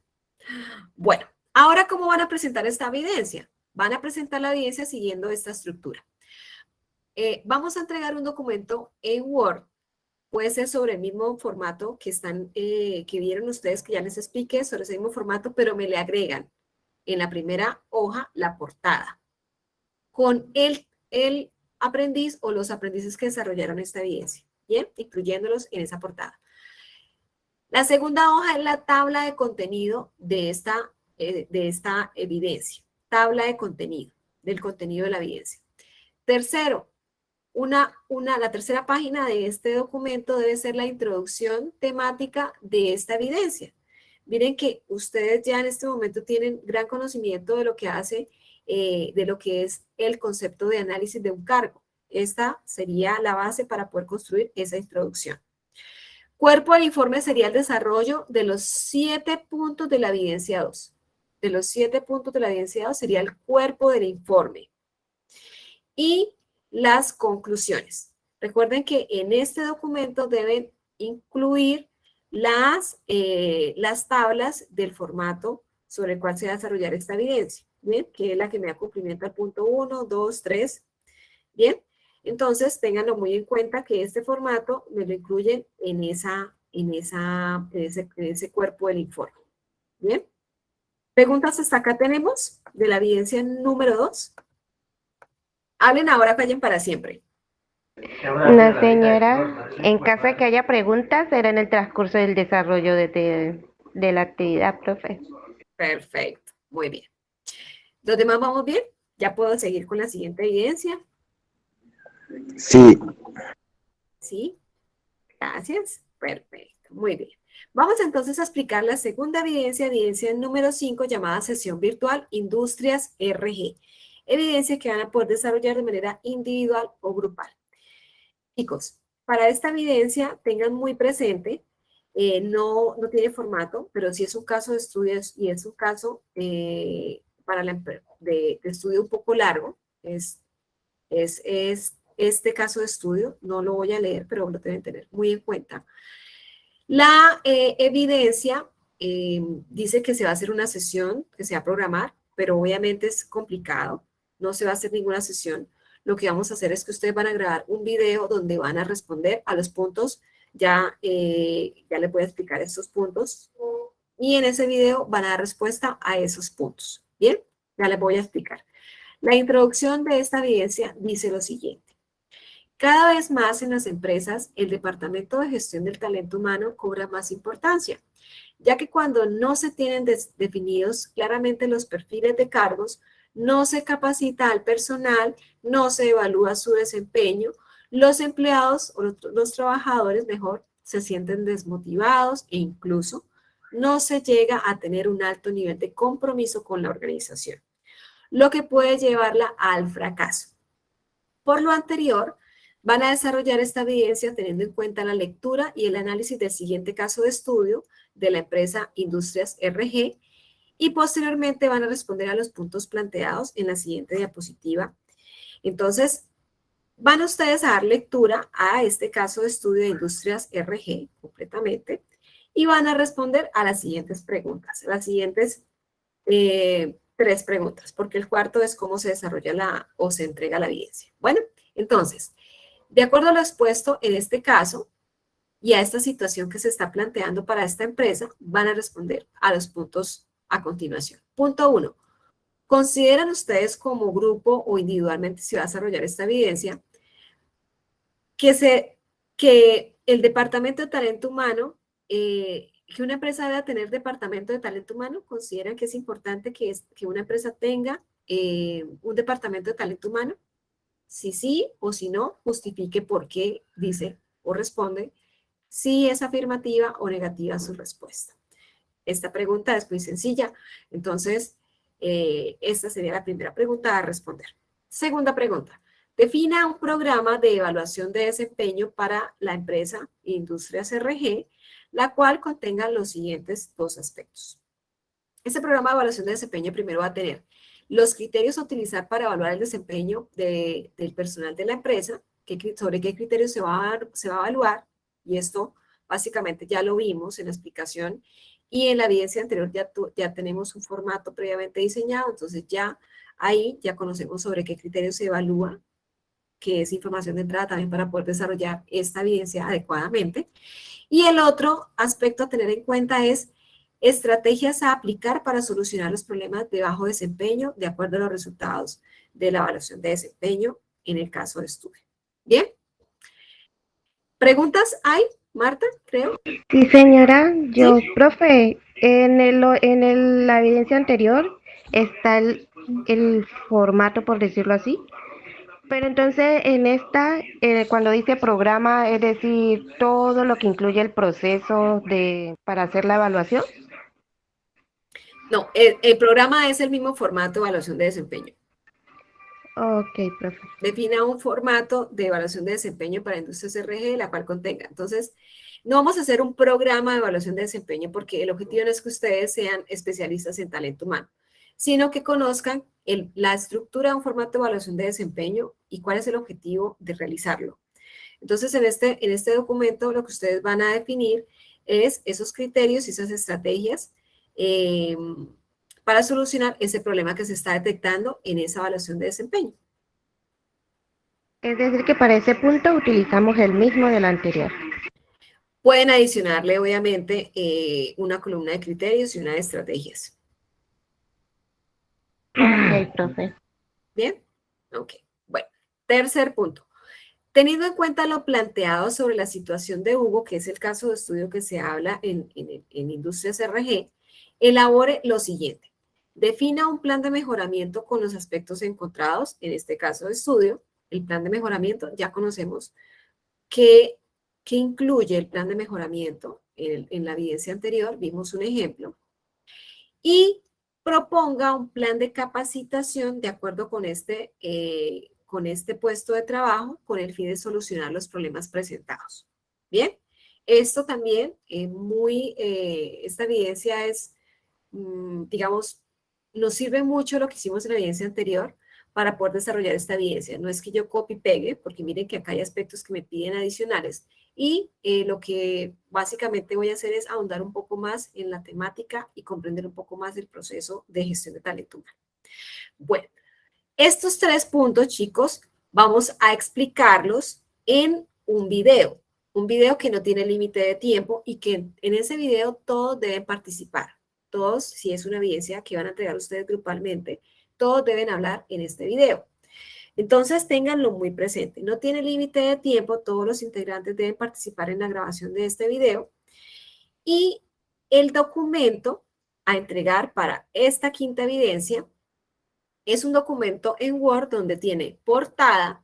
Bueno, ahora, ¿cómo van a presentar esta evidencia? Van a presentar la evidencia siguiendo esta estructura. Vamos a entregar un documento en Word. Puede ser sobre el mismo formato que vieron ustedes, que ya les expliqué, sobre ese mismo formato, pero me le agregan en la primera hoja la portada con el aprendiz o los aprendices que desarrollaron esta evidencia, ¿bien? Incluyéndolos en esa portada. La segunda hoja es la tabla de contenido de esta evidencia. Tabla de contenido, del contenido de la evidencia. Tercero, la tercera página de este documento debe ser la introducción temática de esta evidencia. Miren que ustedes ya en este momento tienen gran conocimiento de lo que hace, de lo que es el concepto de análisis de un cargo. Esta sería la base para poder construir esa introducción. Cuerpo del informe sería el desarrollo de los 7 puntos de la evidencia 2. De los 7 puntos de la evidencia 2 sería el cuerpo del informe. Y las conclusiones. Recuerden que en este documento deben incluir las tablas del formato sobre el cual se va a desarrollar esta evidencia, ¿bien? Que es la que me da cumplimiento al punto 1, 2, 3, ¿bien? Entonces, ténganlo muy en cuenta que este formato me lo incluyen en ese cuerpo del informe, ¿bien? ¿Preguntas hasta acá tenemos de la evidencia número 2? Hablen ahora, callen para siempre. No, señora. En caso de que haya preguntas, será en el transcurso del desarrollo de la actividad, profe. Perfecto, muy bien. ¿Los demás vamos bien? ¿Ya puedo seguir con la siguiente evidencia? Sí. ¿Sí? Gracias. Perfecto, muy bien. Vamos entonces a explicar la segunda evidencia número 5, llamada sesión virtual Industrias RG. Evidencia que van a poder desarrollar de manera individual o grupal. Chicos, para esta evidencia tengan muy presente, no tiene formato, pero sí es un caso de estudios y es un caso de estudio un poco largo. Es este caso de estudio, no lo voy a leer, pero lo deben tener muy en cuenta. La evidencia dice que se va a hacer una sesión, que se va a programar, pero obviamente es complicado, no se va a hacer ninguna sesión. Lo que vamos a hacer es que ustedes van a grabar un video donde van a responder a los puntos, ya les voy a explicar estos puntos, y en ese video van a dar respuesta a esos puntos. Bien, ya les voy a explicar. La introducción de esta evidencia dice lo siguiente. Cada vez más en las empresas, el Departamento de Gestión del Talento Humano cobra más importancia, ya que cuando no se tienen definidos claramente los perfiles de cargos, no se capacita al personal, no se evalúa su desempeño, los empleados o los trabajadores, mejor, se sienten desmotivados e incluso no se llega a tener un alto nivel de compromiso con la organización, lo que puede llevarla al fracaso. Por lo anterior, van a desarrollar esta evidencia teniendo en cuenta la lectura y el análisis del siguiente caso de estudio de la empresa Industrias RG y posteriormente van a responder a los puntos planteados en la siguiente diapositiva. Entonces, van ustedes a dar lectura a este caso de estudio de Industrias RG completamente y van a responder a las siguientes preguntas, las siguientes 3 preguntas, porque el cuarto es cómo se desarrolla o se entrega la evidencia. Bueno, entonces, de acuerdo a lo expuesto en este caso y a esta situación que se está planteando para esta empresa, van a responder a los puntos a continuación. Punto 1. ¿Consideran ustedes como grupo o individualmente si va a desarrollar esta evidencia que el departamento de talento humano, que una empresa debe tener departamento de talento humano? ¿Consideran que es importante que una empresa tenga un departamento de talento humano? Si sí o si no, justifique por qué dice o responde si es afirmativa o negativa su respuesta. Esta pregunta es muy sencilla, entonces esta sería la primera pregunta a responder. Segunda pregunta. Defina un programa de evaluación de desempeño para la empresa Industrias RG, la cual contenga los siguientes 2 aspectos. Este programa de evaluación de desempeño primero va a tener los criterios a utilizar para evaluar el desempeño del personal de la empresa, sobre qué criterios se va a evaluar, y esto básicamente ya lo vimos en la explicación, y en la evidencia anterior ya tenemos un formato previamente diseñado, entonces ya ahí ya conocemos sobre qué criterios se evalúa, que es información de entrada también para poder desarrollar esta evidencia adecuadamente. Y el otro aspecto a tener en cuenta es estrategias a aplicar para solucionar los problemas de bajo desempeño de acuerdo a los resultados de la evaluación de desempeño en el caso de estudio. ¿Bien? ¿Preguntas hay, Marta, creo? Sí, señora. Yo, ¿Sí? profe, la evidencia anterior está el formato, por decirlo así. Pero entonces en esta, cuando dice programa, es decir, todo lo que incluye el proceso para hacer la evaluación. No, el programa es el mismo formato de evaluación de desempeño. Ok, profe. Defina un formato de evaluación de desempeño para Industrias RG, la cual contenga. Entonces, no vamos a hacer un programa de evaluación de desempeño porque el objetivo no es que ustedes sean especialistas en talento humano, sino que conozcan la estructura de un formato de evaluación de desempeño y cuál es el objetivo de realizarlo. Entonces, en este documento lo que ustedes van a definir es esos criterios y esas estrategias para solucionar ese problema que se está detectando en esa evaluación de desempeño. Es decir, que para ese punto utilizamos el mismo del anterior. Pueden adicionarle, obviamente, una columna de criterios y una de estrategias. Ok, profe. ¿Bien? Ok. Bueno, tercer punto. Teniendo en cuenta lo planteado sobre la situación de Hugo, que es el caso de estudio que se habla en Industrias RG, elabore lo siguiente. Defina un plan de mejoramiento con los aspectos encontrados, en este caso de estudio. El plan de mejoramiento, ya conocemos qué incluye el plan de mejoramiento. En la evidencia anterior vimos un ejemplo. Y proponga un plan de capacitación de acuerdo con este puesto de trabajo con el fin de solucionar los problemas presentados. Bien, esto también esta evidencia es, digamos, nos sirve mucho lo que hicimos en la evidencia anterior para poder desarrollar esta evidencia. No es que yo copie y pegue, porque miren que acá hay aspectos que me piden adicionales y lo que básicamente voy a hacer es ahondar un poco más en la temática y comprender un poco más del proceso de gestión de talento humano. Bueno, estos 3 puntos, chicos, vamos a explicarlos en un video que no tiene límite de tiempo y que en ese video todos deben participar. Todos, si es una evidencia que van a entregar ustedes grupalmente, todos deben hablar en este video. Entonces, ténganlo muy presente. No tiene límite de tiempo, todos los integrantes deben participar en la grabación de este video. Y el documento a entregar para esta quinta evidencia es un documento en Word donde tiene portada,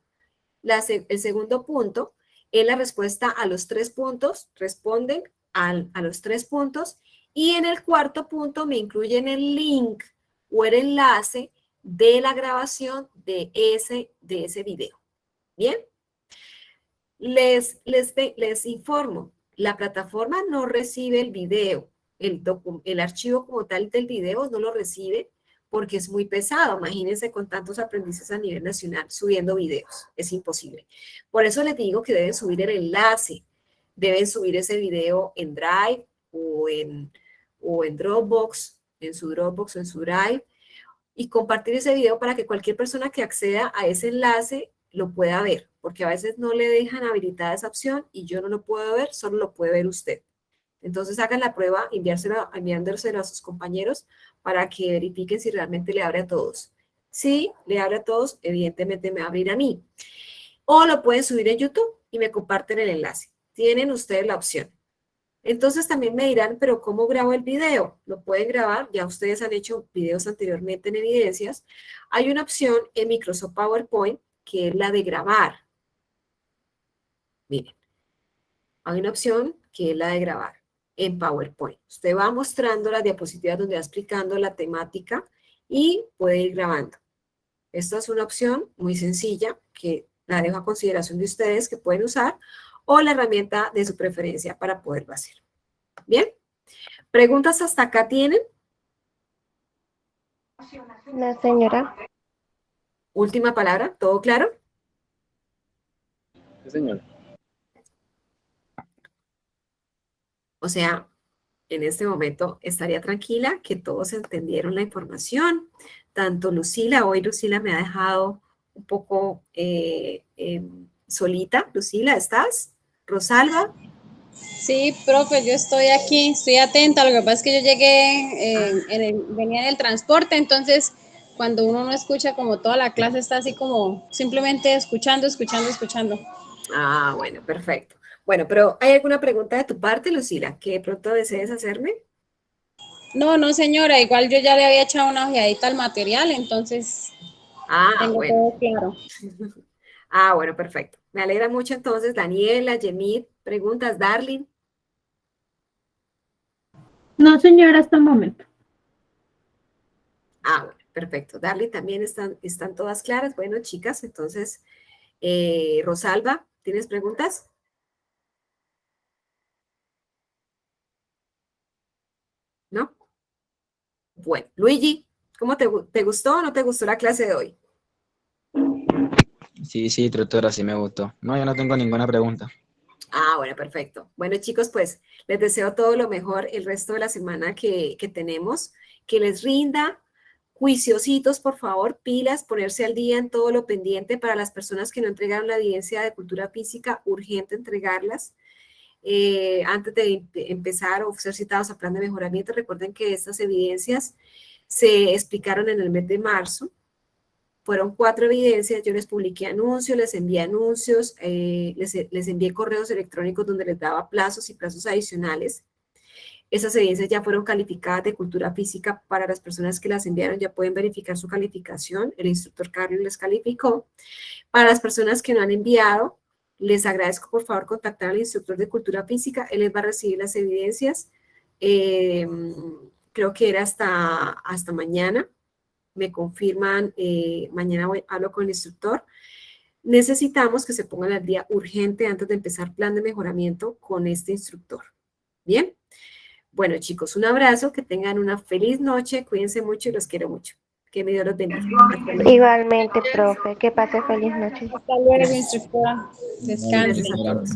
el segundo punto, es la respuesta a los 3 puntos, responden a los 3 puntos, y en el cuarto punto me incluyen el link o el enlace de la grabación de ese video. ¿Bien? Les informo, la plataforma no recibe el video, el archivo como tal del video no lo recibe porque es muy pesado. Imagínense con tantos aprendices a nivel nacional subiendo videos, es imposible. Por eso les digo que deben subir el enlace, deben subir ese video en Drive o en Dropbox, en su Dropbox o en su Drive, y compartir ese video para que cualquier persona que acceda a ese enlace lo pueda ver, porque a veces no le dejan habilitada esa opción y yo no lo puedo ver, solo lo puede ver usted. Entonces hagan la prueba, enviándoselo a sus compañeros para que verifiquen si realmente le abre a todos. Si le abre a todos, evidentemente me va a abrir a mí. O lo pueden subir en YouTube y me comparten el enlace. Tienen ustedes la opción. Entonces también me dirán, pero ¿cómo grabo el video? Lo pueden grabar, ya ustedes han hecho videos anteriormente en evidencias. Hay una opción en Microsoft PowerPoint que es la de grabar. Miren, hay una opción que es la de grabar en PowerPoint. Usted va mostrando las diapositivas donde va explicando la temática y puede ir grabando. Esta es una opción muy sencilla que la dejo a consideración de ustedes que pueden usar o la herramienta de su preferencia para poderlo hacer. ¿Bien? ¿Preguntas hasta acá tienen? No, señora. Última palabra, ¿todo claro? Sí, señora. O sea, en este momento estaría tranquila que todos entendieron la información. Tanto Lucila, hoy Lucila me ha dejado un poco solita. Lucila, ¿estás? Rosalba. Sí, profe, yo estoy aquí, estoy atenta. Lo que pasa es que yo llegué, venía en el transporte, entonces cuando uno no escucha, como toda la clase está así como simplemente escuchando. Ah, bueno, perfecto. Bueno, pero ¿hay alguna pregunta de tu parte, Lucila, que de pronto desees hacerme? No, señora, igual yo ya le había echado una ojeadita al material, entonces tengo Bueno. todo claro. Bueno, perfecto. Me alegra mucho entonces, Daniela, Yemit, preguntas, Darling. No, señora, hasta el momento. Bueno, perfecto. Darling también están todas claras. Bueno, chicas, entonces, Rosalba, ¿tienes preguntas? ¿No? Bueno, Luigi, ¿cómo te gustó o no te gustó la clase de hoy? Sí, doctora, sí me gustó. No, yo no tengo ninguna pregunta. Bueno, perfecto. Bueno, chicos, pues les deseo todo lo mejor el resto de la semana que tenemos. Que les rinda. Juiciositos, por favor, pilas, ponerse al día en todo lo pendiente para las personas que no entregaron la evidencia de cultura física, urgente entregarlas. Antes de empezar o ser citados a plan de mejoramiento, recuerden que estas evidencias se explicaron en el mes de marzo. Fueron 4 evidencias, yo les publiqué anuncios, les envié anuncios, les envié correos electrónicos donde les daba plazos y plazos adicionales. Esas evidencias ya fueron calificadas de cultura física. Para las personas que las enviaron ya pueden verificar su calificación. El instructor Carlos les calificó. Para las personas que no han enviado, les agradezco por favor contactar al instructor de cultura física. Él les va a recibir las evidencias. Creo que era hasta mañana. Me confirman, mañana hablo con el instructor. Necesitamos que se pongan al día urgente antes de empezar plan de mejoramiento con este instructor. ¿Bien? Bueno, chicos, un abrazo, que tengan una feliz noche, cuídense mucho y los quiero mucho. Que Dios los bendiga. Igualmente, profe, que pase feliz noche. Hasta luego, instructora. Descanse. Gracias a todos.